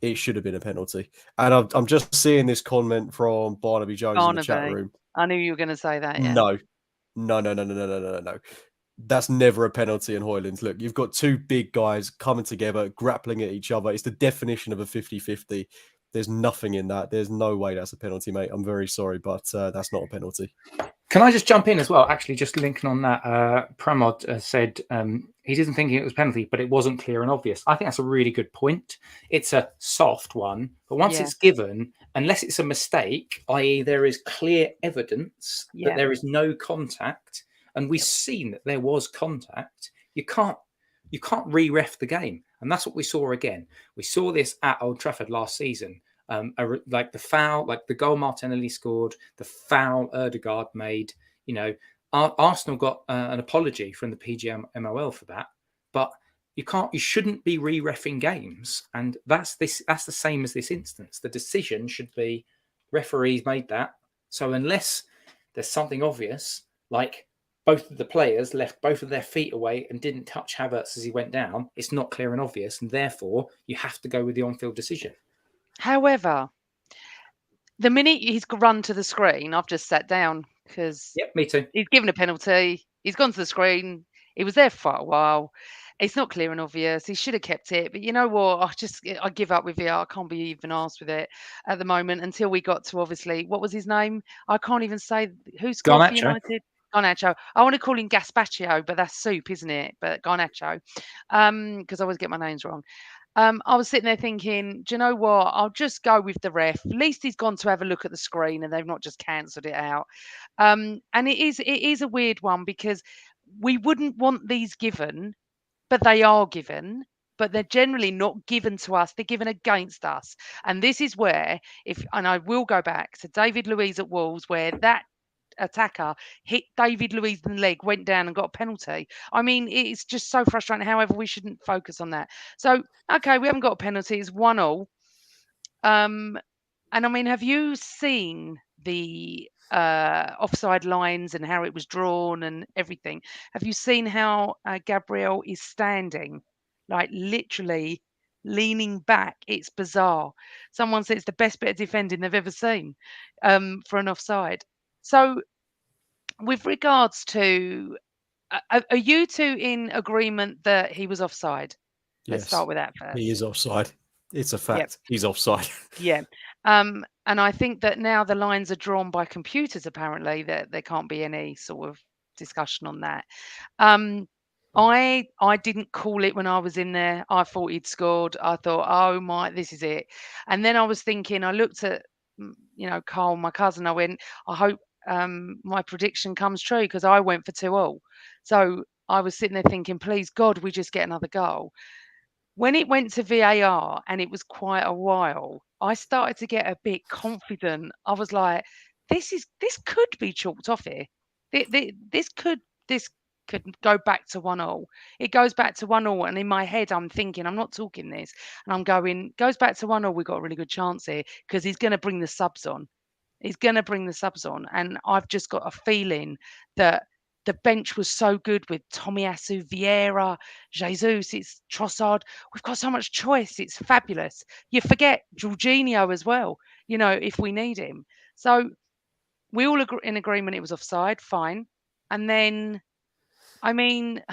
it should have been a penalty. And I'm just seeing this comment from Barnaby Jones in the chat room. I knew you were going to say that, yeah. No. That's never a penalty in Hoylands. Look, you've got two big guys coming together, grappling at each other. It's the definition of a 50-50. There's nothing in that. There's no way that's a penalty, mate. I'm very sorry, but that's not a penalty. Can I just jump in as well? Actually, just linking on that, Pramod said he didn't think it was penalty, but it wasn't clear and obvious. I think that's a really good point. It's a soft one, but once it's given, unless it's a mistake, i.e. there is clear evidence that there is no contact, and we've seen that there was contact, you can't re-ref the game. And that's what we saw again. We saw this at Old Trafford last season. Like the foul, like the goal Martinelli scored, the foul Odegaard made. Arsenal got an apology from the PGMOL for that, but you shouldn't be re-reffing games, and that's the same as this instance. The decision should be referees made that. So unless there's something obvious, like both of the players left both of their feet away and didn't touch Havertz as he went down, it's not clear and obvious, and therefore you have to go with the on-field decision. However, the minute he's run to the screen, I've just sat down because me too. He's given a penalty. He's gone to the screen. He was there for a while. It's not clear and obvious. He should have kept it. But you know what? I give up with it. I can't be even asked with it at the moment until we got to, obviously, what was his name? I can't even say who scored for United. Garnacho. I want to call him Gaspacho, but that's soup, isn't it? But Garnacho, because I always get my names wrong. I was sitting there thinking, do you know what? I'll just go with the ref. At least he's gone to have a look at the screen and they've not just cancelled it out. And it is a weird one because we wouldn't want these given, but they are given. But they're generally not given to us. They're given against us. And this is where, and I will go back to David Luiz at Wolves, where that attacker hit David Luiz in the leg, went down and got a penalty. I mean, it's just so frustrating. However, we shouldn't focus on that. So, okay, we haven't got a penalty. It's 1-1. And I mean, have you seen the offside lines and how it was drawn and everything? Have you seen how Gabriel is standing, like literally leaning back? It's bizarre. Someone said it's the best bit of defending they've ever seen for an offside. So, with regards to, are you two in agreement that he was offside? Let's start with that first. He is offside. It's a fact. Yep. He's offside. Yeah. And I think that now the lines are drawn by computers, apparently, that there can't be any sort of discussion on that. I didn't call it when I was in there. I thought he'd scored. I thought, oh my, this is it. And then I was thinking, I looked at, Carl, my cousin, I went, I hope my prediction comes true, because I went for 2-2. So I was sitting there thinking, please God, we just get another goal. When it went to VAR and it was quite a while, I started to get a bit confident. I was like, this could be chalked off here. This could go back to 1-1. It goes back to 1-1, and in my head I'm thinking, I'm not talking this, and I'm going, goes back to 1-1, we've got a really good chance here, because he's going to bring the subs on. And I've just got a feeling that the bench was so good with Tomiyasu, Vieira, Jesus, it's Trossard. We've got so much choice. It's fabulous. You forget Jorginho as well, if we need him. So we all agree in agreement it was offside, fine. And then, I mean,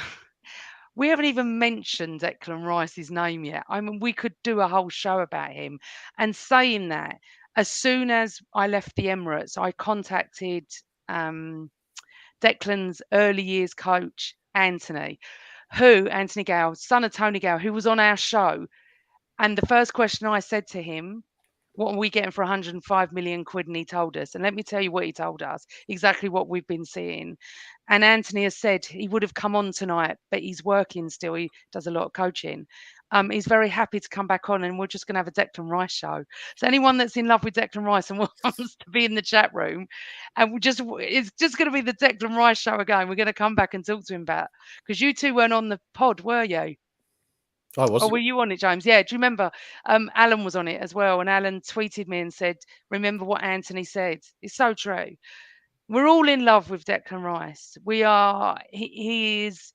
we haven't even mentioned Declan Rice's name yet. I mean, we could do a whole show about him. And saying that, as soon as I left the Emirates, I contacted Declan's early years coach, Anthony, Who? Anthony Gale, son of Tony Gale, who was on our show. And the first question I said to him, what are we getting for 105 million quid? And he told us. And let me tell you what he told us, exactly what we've been seeing. And Anthony has said he would have come on tonight, but he's working still. He does a lot of coaching. He's very happy to come back on, and we're just going to have a Declan Rice show. So anyone that's in love with Declan Rice and wants to be in the chat room, and it's just going to be the Declan Rice show again. We're going to come back and talk to him about, because you two weren't on the pod, were you? I was. Or were you on it, James? Yeah. Do you remember? Alan was on it as well, and Alan tweeted me and said, "Remember what Anthony said? It's so true. We're all in love with Declan Rice. We are. He's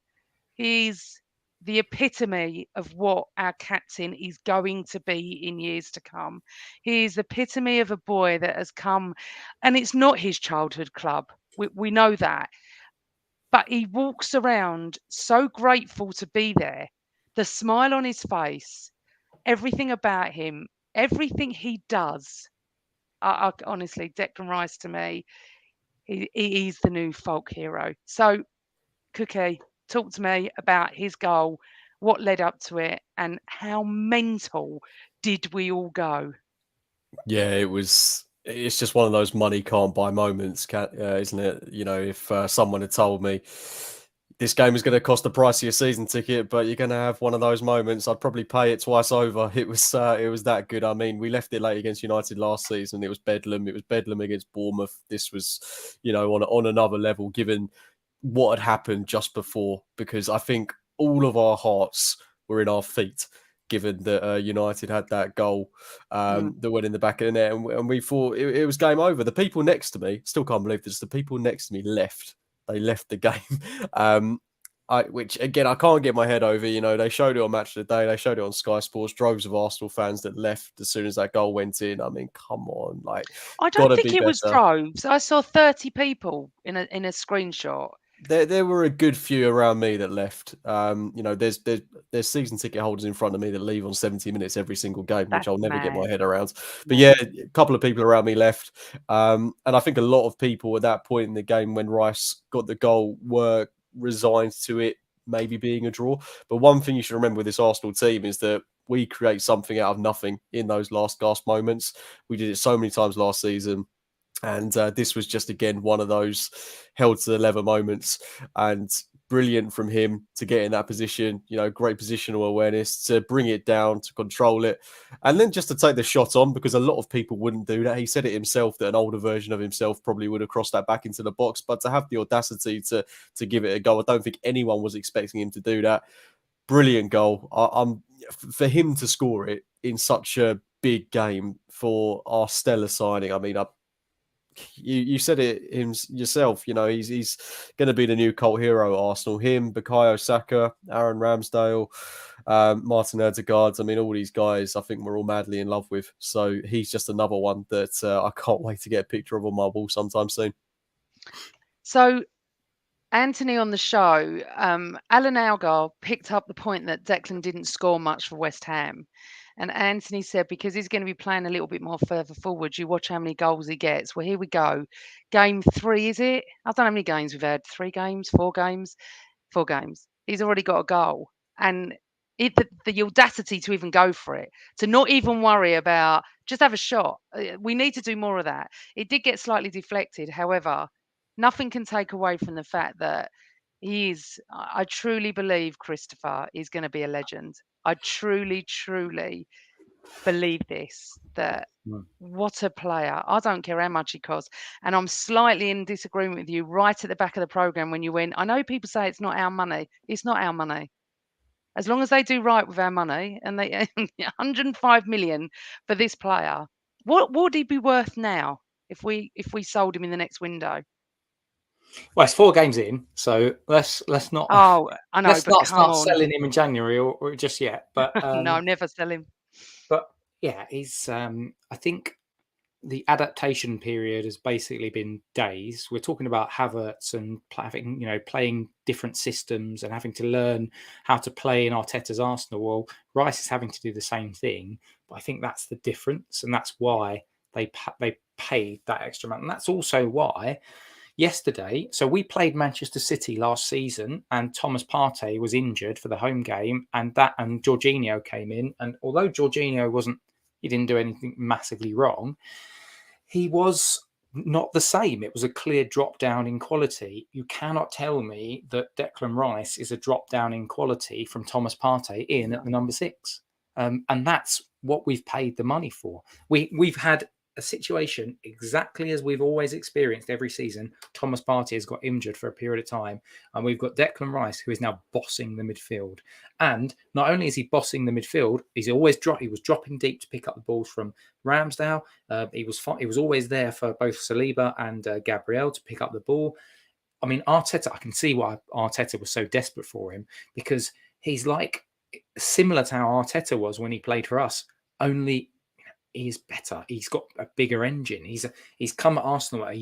the epitome of what our captain is going to be in years to come. He's the epitome of a boy that has come, and it's not his childhood club. We know that, but he walks around so grateful to be there. The smile on his face, everything about him, everything he does. Honestly, Declan Rice to me, he's the new folk hero. So, Cookie, talk to me about his goal, what led up to it, and how mental did we all go? Yeah, it was. It's just one of those money can't buy moments, isn't it? You know, if someone had told me this game is going to cost the price of your season ticket, but you're going to have one of those moments, I'd probably pay it twice over. It was that good. I mean, we left it late against United last season. It was bedlam. It was bedlam against Bournemouth. This was, on another level, given what had happened just before, because I think all of our hearts were in our feet, given that United had that goal that went in the back of the net, and we thought it was game over. The people next to me, still can't believe this, the people next to me left. They left the game, which, again, I can't get my head over. They showed it on Match of the Day. They showed it on Sky Sports. Droves of Arsenal fans that left as soon as that goal went in. I mean, come on. I don't think it was droves. I saw 30 people in a screenshot. There were a good few around me that left. There's season ticket holders in front of me that leave on 70 minutes every single game, which I'll never get my head around. But yeah, a couple of people around me left. And I think a lot of people at that point in the game when Rice got the goal were resigned to it maybe being a draw. But one thing you should remember with this Arsenal team is that we create something out of nothing in those last gasp moments. We did it so many times last season. And this was just, again, one of those held to the lever moments, and brilliant from him to get in that position, great positional awareness to bring it down, to control it, and then just to take the shot on, because a lot of people wouldn't do that. He said it himself that an older version of himself probably would have crossed that back into the box, but to have the audacity to give it a go, I don't think anyone was expecting him to do that. Brilliant goal. For him to score it in such a big game for our stellar signing. I mean, you said it yourself, he's going to be the new cult hero at Arsenal. Him, Bukayo Saka, Aaron Ramsdale, Martin Odegaard. I mean, all these guys I think we're all madly in love with. So he's just another one that I can't wait to get a picture of on my wall sometime soon. So Anthony on the show, Alan Algar picked up the point that Declan didn't score much for West Ham. And Anthony said, because he's going to be playing a little bit more further forward, you watch how many goals he gets. Well, here we go. Game 3, is it? I don't know how many games we've had. 3 games, 4 games? 4 games. He's already got a goal. And the audacity to even go for it, to not even worry about, just have a shot. We need to do more of that. It did get slightly deflected. However, nothing can take away from the fact that I truly believe Christopher is going to be a legend. I truly, truly believe this, that what a player. I don't care how much he costs. And I'm slightly in disagreement with you right at the back of the programme when you went, I know people say it's not our money. It's not our money. As long as they do right with our money, and they 105 million for this player, what would he be worth now if we sold him in the next window? Well, it's 4 games in, so let's not. Oh, I know. Let's but not come start on. selling him in January or just yet. But no, never sell him. But yeah, he's. I think the adaptation period has basically been days. We're talking about Havertz and having, playing different systems and having to learn how to play in Arteta's Arsenal. Well, Rice is having to do the same thing, but I think that's the difference, and that's why they paid that extra amount, and that's also why. yesterday, so we played Manchester City last season, and Thomas Partey was injured for the home game, and Jorginho came in, and although Jorginho he didn't do anything massively wrong, he was not the same. It was a clear drop down in quality. You cannot tell me that Declan Rice is a drop down in quality from Thomas Partey at the number 6. And that's what we've paid the money for. We've had a situation exactly as we've always experienced every season. Thomas Partey has got injured for a period of time, and we've got Declan Rice, who is now bossing the midfield. And not only is he bossing the midfield, he was dropping deep to pick up the balls from Ramsdale. He was always there for both Saliba and Gabriel to pick up the ball. I mean, Arteta, I can see why Arteta was so desperate for him, because he's like similar to how Arteta was when he played for us, only he's better. He's got a bigger engine. He's come at Arsenal at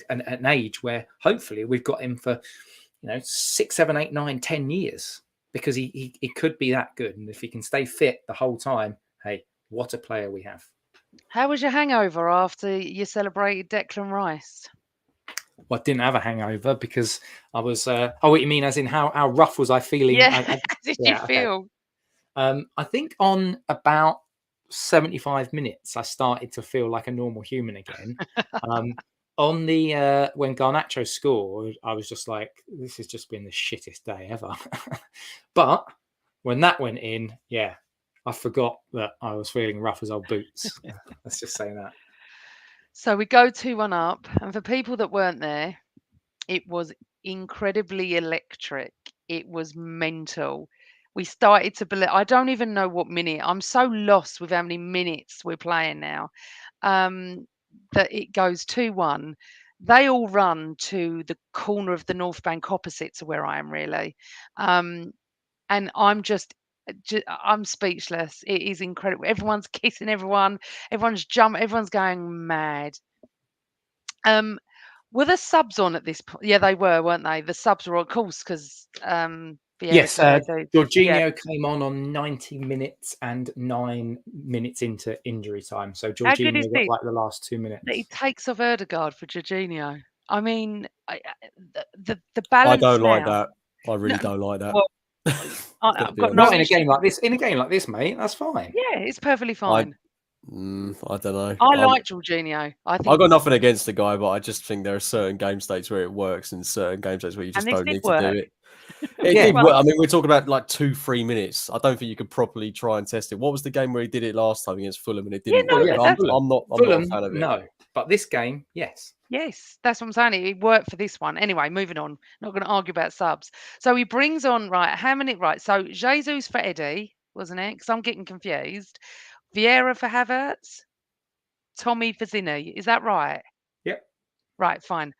an age where hopefully we've got him for 6, 7, 8, 9, 10 years, because he could be that good. And if he can stay fit the whole time, hey, what a player we have. How was your hangover after you celebrated Declan Rice? Well, I didn't have a hangover because I was. What you mean, as in how rough was I feeling? Yeah, how did you feel? Okay. I think on about 75 minutes, I started to feel like a normal human again. On the when Garnacho scored, I was just like, this has just been the shittest day ever. But when that went in, yeah, I forgot that I was feeling rough as old boots. Let's just say that. So we go 2-1 up, and for people that weren't there, it was incredibly electric. It was mental. We started to believe. I don't even know what minute. I'm so lost with how many minutes we're playing now. That it goes 2-1. They all run to the corner of the North Bank opposite to where I am, really. And I'm I'm speechless. It is incredible. Everyone's kissing everyone. Everyone's jumping. Everyone's going mad. Were the subs on at this point? Yeah, they were, weren't they? The subs were, of course, because yes, Jorginho came on 90 minutes and 9 minutes into injury time. So How good Jorginho is got this? like the last 2 minutes. That he takes off Odegaard for Jorginho. I mean, the balance. I don't now, like that. I really don't like that. Well, I've got not in a game like this. In a game like this, mate, that's fine. Yeah, it's perfectly fine. I don't know. I like Jorginho. I've got nothing against the guy, but I just think there are certain game states where it works and certain game states where you just don't need to do it. It did work. I mean, we're talking about like 2-3 minutes. I don't think you could properly try and test it. What was the game where he did it last time against Fulham and it didn't work? I'm not a fan of it. No, but this game, yes. Yes, that's what I'm saying. It worked for this one. Anyway, moving on. Not going to argue about subs. So he brings on, how many? Right, so Jesus for Eddie, wasn't it? Because I'm getting confused. Vieira for Havertz, Tommy for Zinni. Is that right? Yep. Right, fine.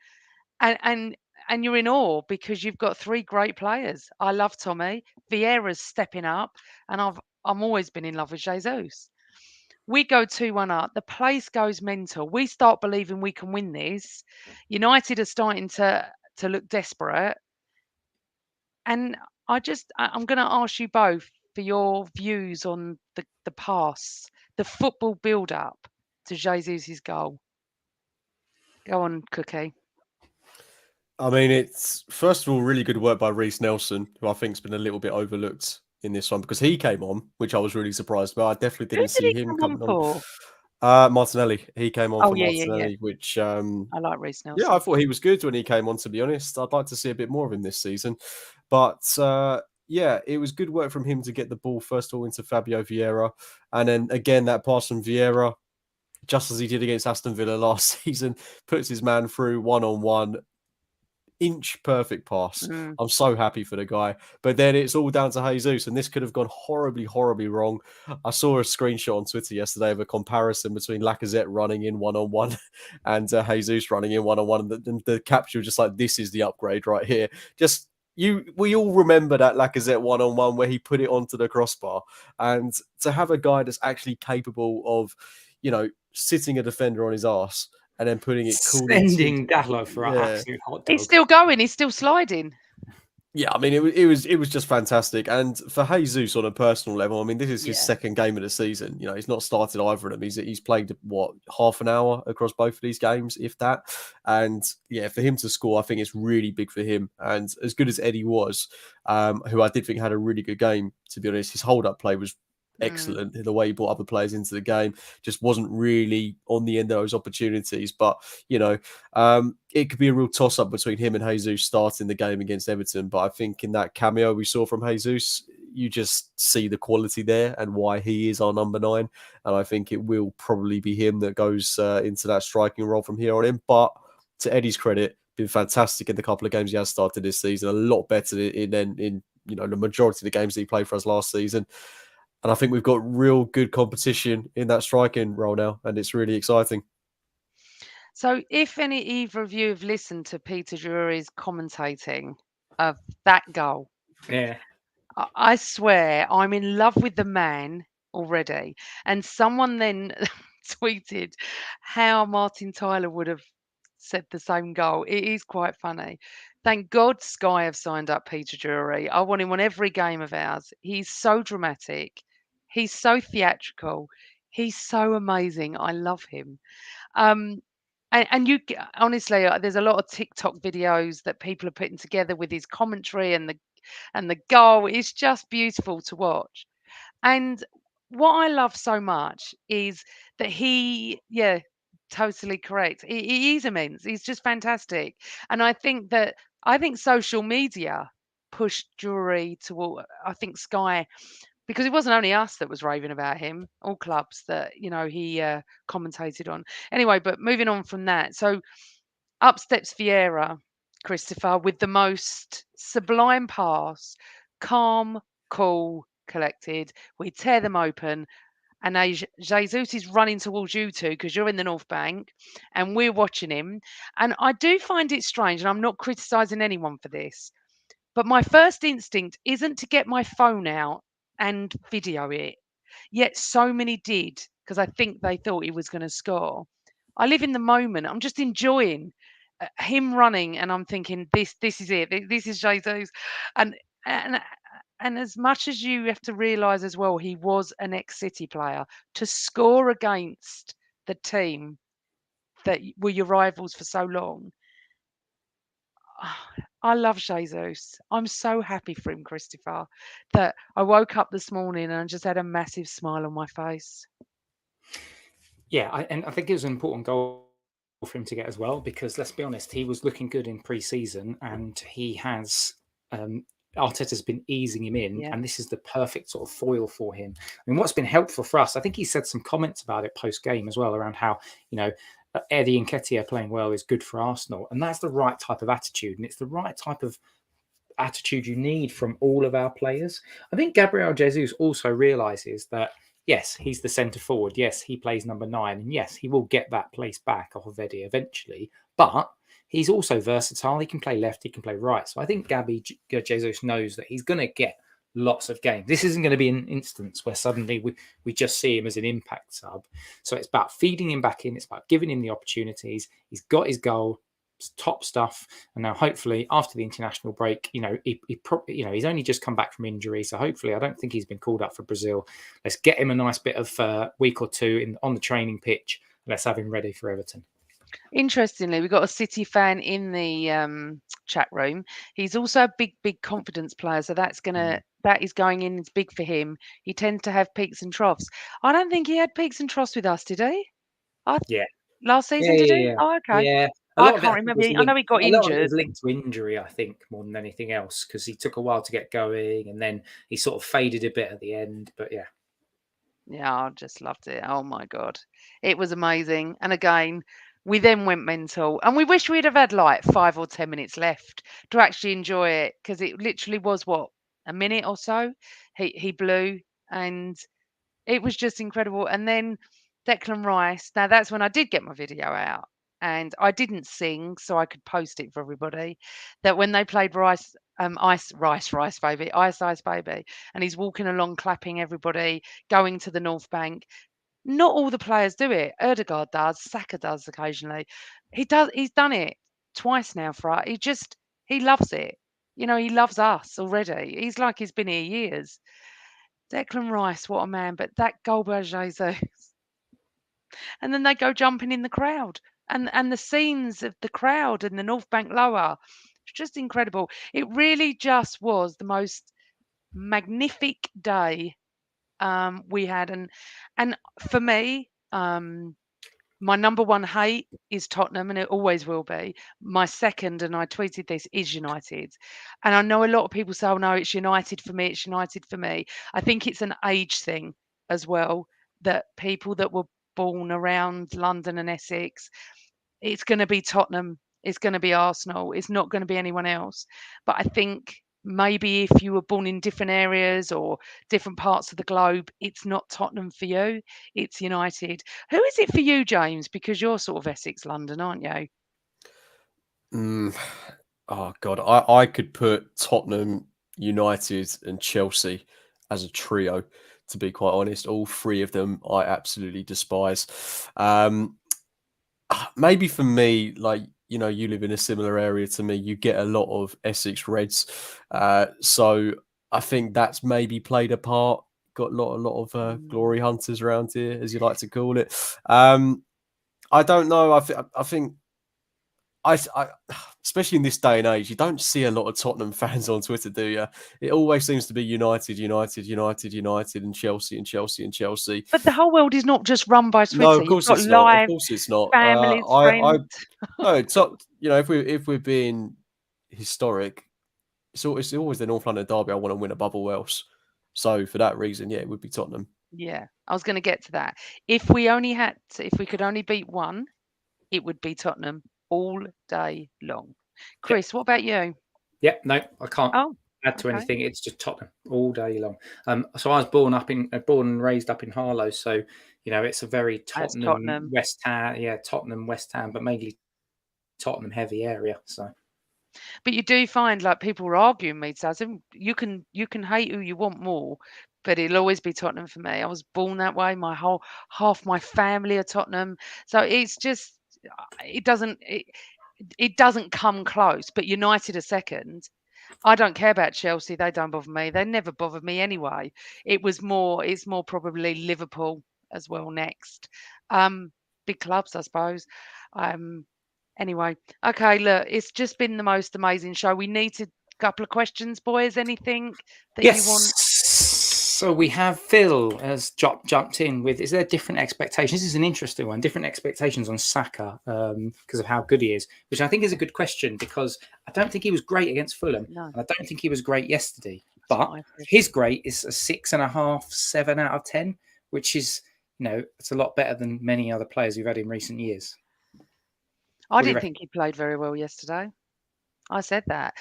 And you're in awe because you've got 3 great players. I love Tommy. Vieira's stepping up, and I'm always been in love with Jesus. We go 2-1 up. The place goes mental. We start believing we can win this. United are starting to look desperate. And I'm going to ask you both for your views on the pass, the football build-up to Jesus' goal. Go on, Cookie. I mean, it's first of all really good work by Reece Nelson, who I think has been a little bit overlooked in this one because he came on, which I was really surprised about. I definitely didn't see him coming on. Martinelli. He came on for Martinelli, which I like Reece Nelson. Yeah, I thought he was good when he came on, to be honest. I'd like to see a bit more of him this season. But yeah, it was good work from him to get the ball first of all into Fabio Vieira. And then again, that pass from Vieira, just as he did against Aston Villa last season, puts his man through 1-on-1. Inch perfect pass. I'm so happy for the guy. But then it's all down to Jesus, and this could have gone horribly, horribly wrong. I saw a screenshot on Twitter yesterday of a comparison between Lacazette running in 1-on-1 and Jesus running in 1-on-1. And the capture was just like, this is the upgrade right here. We all remember that Lacazette 1-on-1 where he put it onto the crossbar. And to have a guy that's actually capable of, sitting a defender on his arse and then putting it cool. Sending Dallo for an absolute hot dog. He's still going. He's still sliding. Yeah, I mean, it was just fantastic. And for Jesus on a personal level, I mean, this is his Yeah. second game of the season. You know, he's not started either of them. He's played what, half an hour across both of these games, if that. And yeah, for him to score, I think it's really big for him. And as good as Eddie was, who I did think had a really good game, to be honest, his hold up play was excellent. The way he brought other players into the game just wasn't really on the end of those opportunities. But you know, it could be a real toss up between him and Jesus starting the game against Everton. But I think in that cameo we saw from Jesus, you just see the quality there and why he is our number 9. And I think it will probably be him that goes into that striking role from here on in. But to Eddie's credit, been fantastic in the couple of games he has started this season. A lot better in you know, the majority of the games that he played for us last season. And I think we've got real good competition in that striking role now, and it's really exciting. So, if either of you have listened to Peter Drury's commentating of that goal, Yeah. I swear I'm in love with the man already. And someone then tweeted how Martin Tyler would have said the same goal. It is quite funny. Thank God Sky have signed up Peter Drury. I want him on every game of ours. He's so dramatic. He's so theatrical. He's so amazing. I love him. Um, and honestly, there's a lot of TikTok videos that people are putting together with his commentary and the goal. It's just beautiful to watch. And what I love so much is that yeah, totally correct. He is immense. He's just fantastic. And I think social media pushed Drury to, I think Sky, because it wasn't only us that was raving about him, all clubs that, he commentated on. Anyway, but moving on from that. So up steps Vieira, Christopher, with the most sublime pass, calm, cool, collected. We tear them open. And now Jesus is running towards you two because you're in the North Bank and we're watching him. And I do find it strange, and I'm not criticising anyone for this, but my first instinct isn't to get my phone out and video it. Yet so many did because I think they thought he was going to score. I live in the moment. I'm just enjoying him running, and I'm thinking, this is it. This is Jesus, and and and as much as you have to realise as well, he was an ex-City player. To score against the team that were your rivals for so long, I love Jesus. I'm so happy for him, Christopher, that I woke up this morning and I just had a massive smile on my face. Yeah, and I think it was an important goal for him to get as well, because let's be honest, he was looking good in pre-season, and he has Arteta's been easing him in, Yeah. and this is the perfect sort of foil for him. I mean, what's been helpful for us, I think he said some comments about it post-game as well, around how, Eddie Nketiah playing well is good for Arsenal, and that's the right type of attitude, and it's the right type of attitude you need from all of our players. I think Gabriel Jesus also realises that, yes, he's the centre forward. Yes, he plays number 9. And yes, he will get that place back off of Eddie eventually. But he's also versatile. He can play left, he can play right. So I think Jesus knows that he's going to get lots of games. This isn't going to be an instance where suddenly we just see him as an impact sub. So it's about feeding him back in. It's about giving him the opportunities. He's got his goal. Top stuff, and now hopefully after the international break, he's only just come back from injury, so hopefully I don't think he's been called up for Brazil. Let's get him a nice bit of week or two on the training pitch, and let's have him ready for Everton. Interestingly, we've got a City fan in the chat room. He's also a big confidence player, so that is going in. It's big for him. He tends to have peaks and troughs. I don't think he had peaks and troughs with us, did he? Yeah. Last season, did he? Oh, okay. Yeah. I can't remember. I know he got injured. A lot of it injured. was linked to injury, I think, more than anything else, because he took a while to get going, and then he sort of faded a bit at the end. But yeah. Yeah, I just loved it. Oh my God. It was amazing. And again, we then went mental. And we wish we'd have had like 5 or 10 minutes left to actually enjoy it, because it literally was a minute or so. He blew, and it was just incredible. And then Declan Rice. Now that's when I did get my video out. And I didn't sing, so I could post it for everybody. That when they played Rice, Rice Baby, Ice Baby, and he's walking along clapping everybody, going to the North Bank. Not all the players do it. Odegaard does, Saka does occasionally. He's done it twice now for us. He loves it. You know, he loves us already. He's like he's been here years. Declan Rice, what a man. But that goal by Jesus. And then they go jumping in the crowd. And the scenes of the crowd and the North Bank Lower, it's just incredible. It really just was the most magnific day we had. And for me, my number one hate is Tottenham, and it always will be. My second, and I tweeted this, is United. And I know a lot of people say, oh, no, it's United for me. It's United for me. I think it's an age thing as well, that people that were born around London and Essex, it's going to be Tottenham. It's going to be Arsenal. It's not going to be anyone else. But I think maybe if you were born in different areas or different parts of the globe, it's not Tottenham for you. It's United. Who is it for you, James? Because you're sort of Essex, London, aren't you? Oh God, I could put Tottenham, United, and Chelsea as a trio. To be quite honest, all three of them I absolutely despise. Maybe for me, like, you know, you live in a similar area to me, you get a lot of Essex Reds, so I think that's maybe played a part. Got a lot of glory hunters around here, as you like to call it. I don't know. I think I, especially in this day and age, you don't see a lot of Tottenham fans on Twitter, do you? It always seems to be United, United, United, United, and Chelsea, and Chelsea, and Chelsea. But the whole world is not just run by Twitter. No, of You've course got it's not. Of live course it's not. families, I friends. no, you know, if we're being historic, it's always the North London derby I want to win above all else. So for that reason, yeah, it would be Tottenham. Yeah, I was going to get to that. If we could only beat one, it would be Tottenham all day long. Chris, what about you? Yeah, no, I can't add to okay. anything. It's just Tottenham all day long. So I was born and raised up in Harlow, so you know it's a very Tottenham. West Ham, Tottenham, West Ham, but mainly Tottenham heavy area. So, but you do find like people are arguing me, so you can hate who you want more, but it'll always be Tottenham for me. I was born that way. Half my family are Tottenham, so it's just it doesn't come close. But United are second. I don't care about Chelsea. They don't bother me. They never bothered me anyway. It's more probably Liverpool as well next. Big clubs, I suppose. Anyway, okay, look, it's just been the most amazing show. We need a couple of questions, boys. Anything that you want? So we have Phil has jumped in with, is there different expectations? This is an interesting one. Different expectations on Saka because of how good he is, which I think is a good question because I don't think he was great against Fulham. No. And I don't think he was great yesterday. But his grade is a 6.5, 7 out of 10, which is, you know, it's a lot better than many other players we've had in recent years. I didn't think he played very well yesterday. I said that.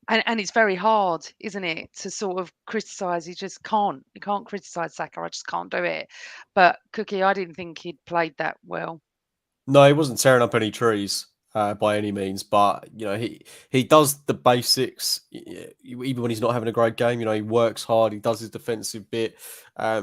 And it's very hard, isn't it, to sort of criticise. You just can't. You can't criticise Saka. I just can't do it. But Cookie, I didn't think he'd played that well. No, he wasn't tearing up any trees by any means, but you know he does the basics. Even when he's not having a great game, you know he works hard. He does his defensive bit.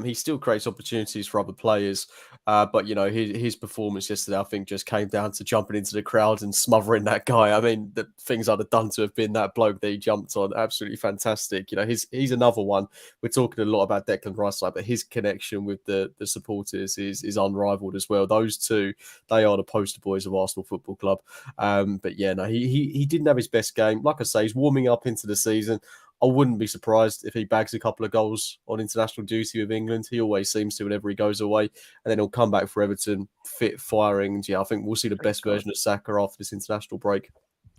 He still creates opportunities for other players. But you know his performance yesterday, I think, just came down to jumping into the crowd and smothering that guy. I mean, the things I'd have done to have been that bloke that he jumped on, absolutely fantastic. You know, he's another one. We're talking a lot about Declan Rice, but his connection with the supporters is unrivaled as well. Those two, they are the poster boys of Arsenal Football Club. But yeah, no, he didn't have his best game. Like I say, he's warming up into the season. I wouldn't be surprised if he bags a couple of goals on international duty with England. He always seems to whenever he goes away. And then he'll come back for Everton, fit, firing. And yeah, I think we'll see the best version of Saka after this international break.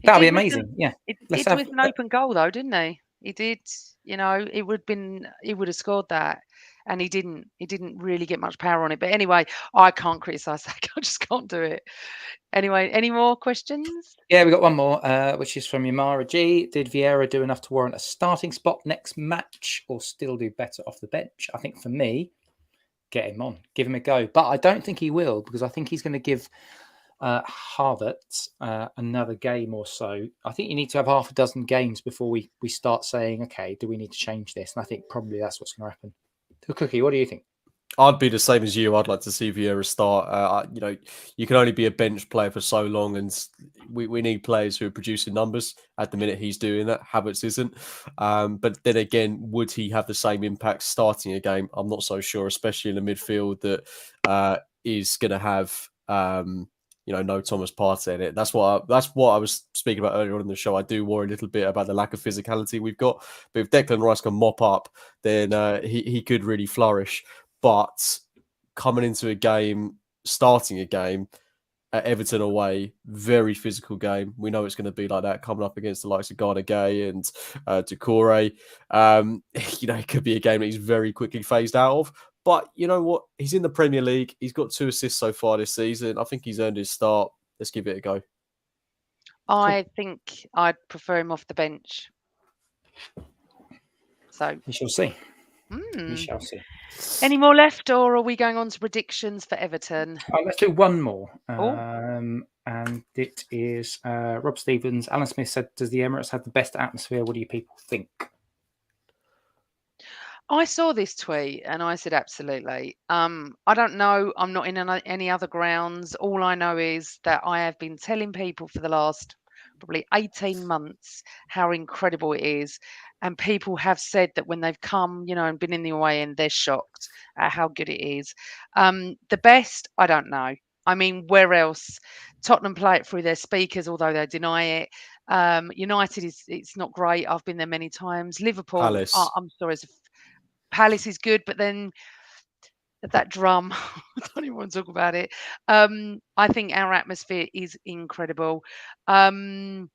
That'll be amazing. Yeah. It did with an open goal, though, didn't he? He did, you know, he would have scored that. And he didn't really get much power on it. But anyway, I can't criticise Saka. I just can't do it. Anyway, any more questions? Yeah, we got one more, which is from Yamara G. Did Vieira do enough to warrant a starting spot next match or still do better off the bench? I think for me, get him on, give him a go. But I don't think he will because I think he's going to give Havertz another game or so. I think you need to have half a dozen games before we start saying, okay, do we need to change this? And I think probably that's what's going to happen. So, Cookie, what do you think? I'd be the same as you. I'd like to see Vieira start. You can only be a bench player for so long, and we need players who are producing numbers. At the minute, he's doing that. Havertz isn't. But then again, would he have the same impact starting a game? I'm not so sure, especially in the midfield that is going to have no Thomas Partey in it. That's what I was speaking about earlier on in the show. I do worry a little bit about the lack of physicality we've got. But if Declan Rice can mop up, then he could really flourish. But coming into a game, starting a game at Everton away, very physical game. We know it's going to be like that coming up against the likes of Gana Gay and Decore. It could be a game that he's very quickly phased out of. But you know what? He's in the Premier League. He's got 2 assists so far this season. I think he's earned his start. Let's give it a go. I think I'd prefer him off the bench. So we shall see. We shall see. Any more left, or are we going on to predictions for Everton? Let's do one more. And it is Rob Stevens. Alan Smith said, "Does the Emirates have the best atmosphere? What do you people think?" I saw this tweet and I said, absolutely. I don't know. I'm not in any other grounds. All I know is that I have been telling people for the last probably 18 months how incredible it is. And people have said that when they've come, and been in the away end, they're shocked at how good it is. The best, I don't know. I mean, where else? Tottenham play it through their speakers, although they deny it. United it's not great. I've been there many times. Liverpool, Palace. I'm sorry, Palace is good, but then that drum, I don't even want to talk about it. I think our atmosphere is incredible. Nottingham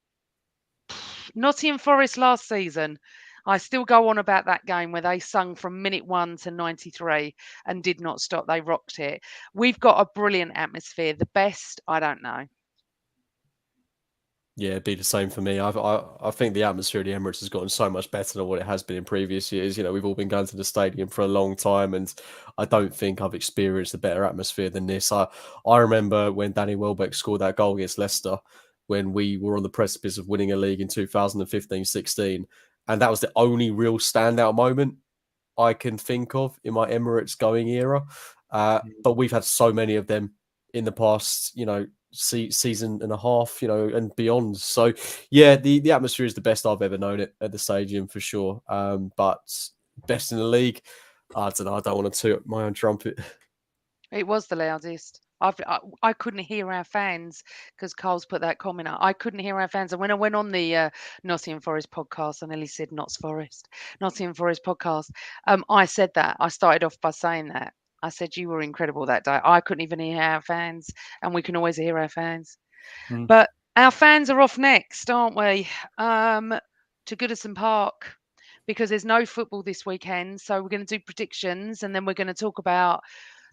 Forest last season, I still go on about that game where they sung from minute 1 to 93 and did not stop. They rocked it. We've got a brilliant atmosphere. The best, I don't know. Yeah, it'd be the same for me. I think the atmosphere of the Emirates has gotten so much better than what it has been in previous years. We've all been going to the stadium for a long time, and I don't think I've experienced a better atmosphere than this. I remember when Danny Welbeck scored that goal against Leicester when we were on the precipice of winning a league in 2015-16, and that was the only real standout moment I can think of in my Emirates going era. But we've had so many of them in the past, season and a half, and beyond. So yeah, the atmosphere is the best I've ever known it at the stadium for sure. But best in the league, I don't know. I don't want to toot my own trumpet. It was the loudest. I couldn't hear our fans because Carl's put that comment out. I couldn't hear our fans. And when I went on the Nottingham Forest podcast, I nearly said Nottingham Forest podcast. I said that. I started off by saying that. I said you were incredible that day. I couldn't even hear our fans, and we can always hear our fans. But our fans are off next, aren't we? To Goodison Park, because there's no football this weekend. So we're going to do predictions, and then we're going to talk about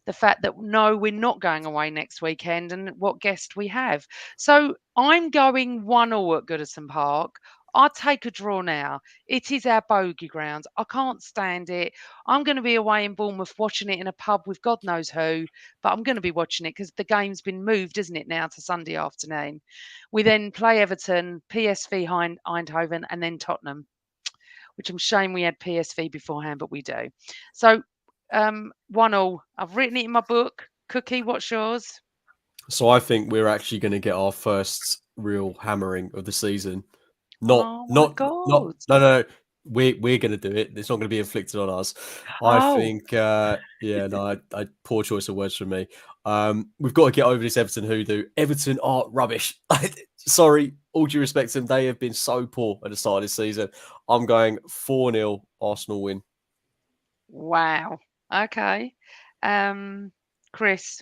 the fact that no, we're not going away next weekend and what guest we have. So I'm going 1-1 at Goodison Park. I'll take a draw now. It is our bogey ground. I can't stand it. I'm going to be away in Bournemouth watching it in a pub with God knows who, but I'm going to be watching it because the game's been moved, isn't it, now to Sunday afternoon. We then play Everton, PSV Eindhoven, and then Tottenham, which I'm shame we had PSV beforehand, but we do. So 1-1. I've written it in my book. Cookie, what's yours? So I think we're actually going to get our first real hammering of the season. No. We're going to do it. It's not going to be inflicted on us. I think, poor choice of words from me. We've got to get over this Everton hoodoo. Everton are rubbish. Sorry, all due respect to them, they have been so poor at the start of this season. I'm going 4-0 Arsenal win. Wow. Okay. Chris?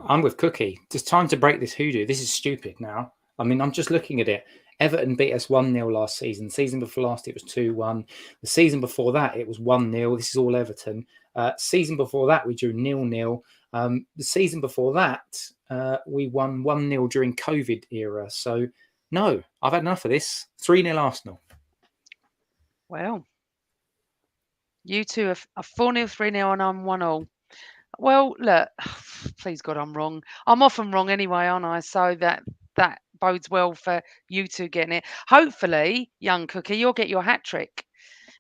I'm with Cookie. It's time to break this hoodoo. This is stupid now. I mean, I'm just looking at it. Everton beat us 1-0 last season. Season before last, it was 2-1. The season before that, it was 1-0. This is all Everton. Season before that, we drew 0-0. The season before that, we won 1-0 during COVID era. So, no, I've had enough of this. 3-0 Arsenal. Well, you two are 4-0, 3-0, and I'm 1-0. Well, look, please God, I'm wrong. I'm often wrong anyway, aren't I? So that bodes well for you two getting it. Hopefully, young Cookie, you'll get your hat trick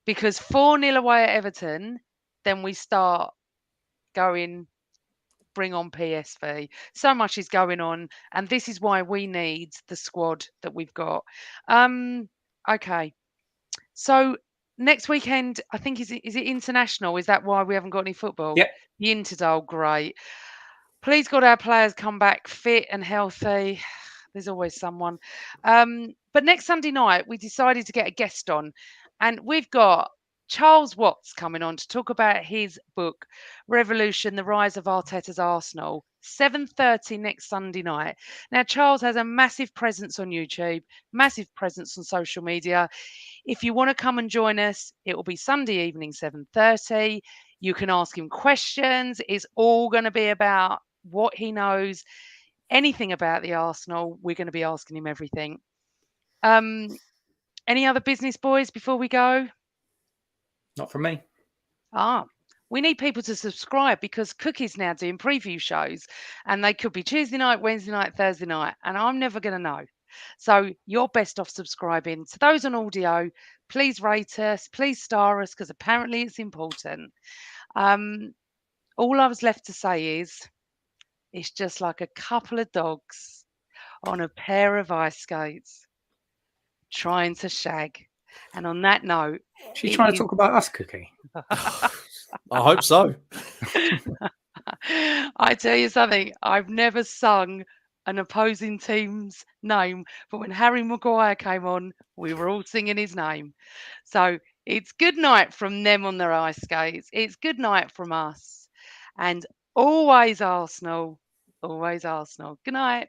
because 4-0 away at Everton, then we start going, bring on PSV. So much is going on, and this is why we need the squad that we've got. Okay, so next weekend, I think is it international? Is that why we haven't got any football? Yep. The Interdal, great. Please God, our players come back fit and healthy. There's always someone. But next Sunday night, we decided to get a guest on, and we've got Charles Watts coming on to talk about his book, Revolution: The Rise of Arteta's Arsenal. 7:30 next Sunday night. Now, Charles has a massive presence on YouTube, massive presence on social media. If you want to come and join us, it will be Sunday evening, 7:30. You can ask him questions. It's all going to be about what he knows, anything about the Arsenal. We're going to be asking him everything. Any other business, boys, before we go? Not from me. We need people to subscribe because Cookie's now doing preview shows, and they could be Tuesday night, Wednesday night, Thursday night, and I'm never going to know. So you're best off subscribing. To those on audio, please rate us, please star us, because apparently it's important. All I was left to say is it's just like a couple of dogs on a pair of ice skates trying to shag. And on that note, She's trying to talk about us, Cookie. I hope so. I tell you something, I've never sung an opposing team's name, but when Harry Maguire came on, we were all singing his name. So it's good night from them on their ice skates. It's good night from us. And always Arsenal. Always Arsenal. Good night.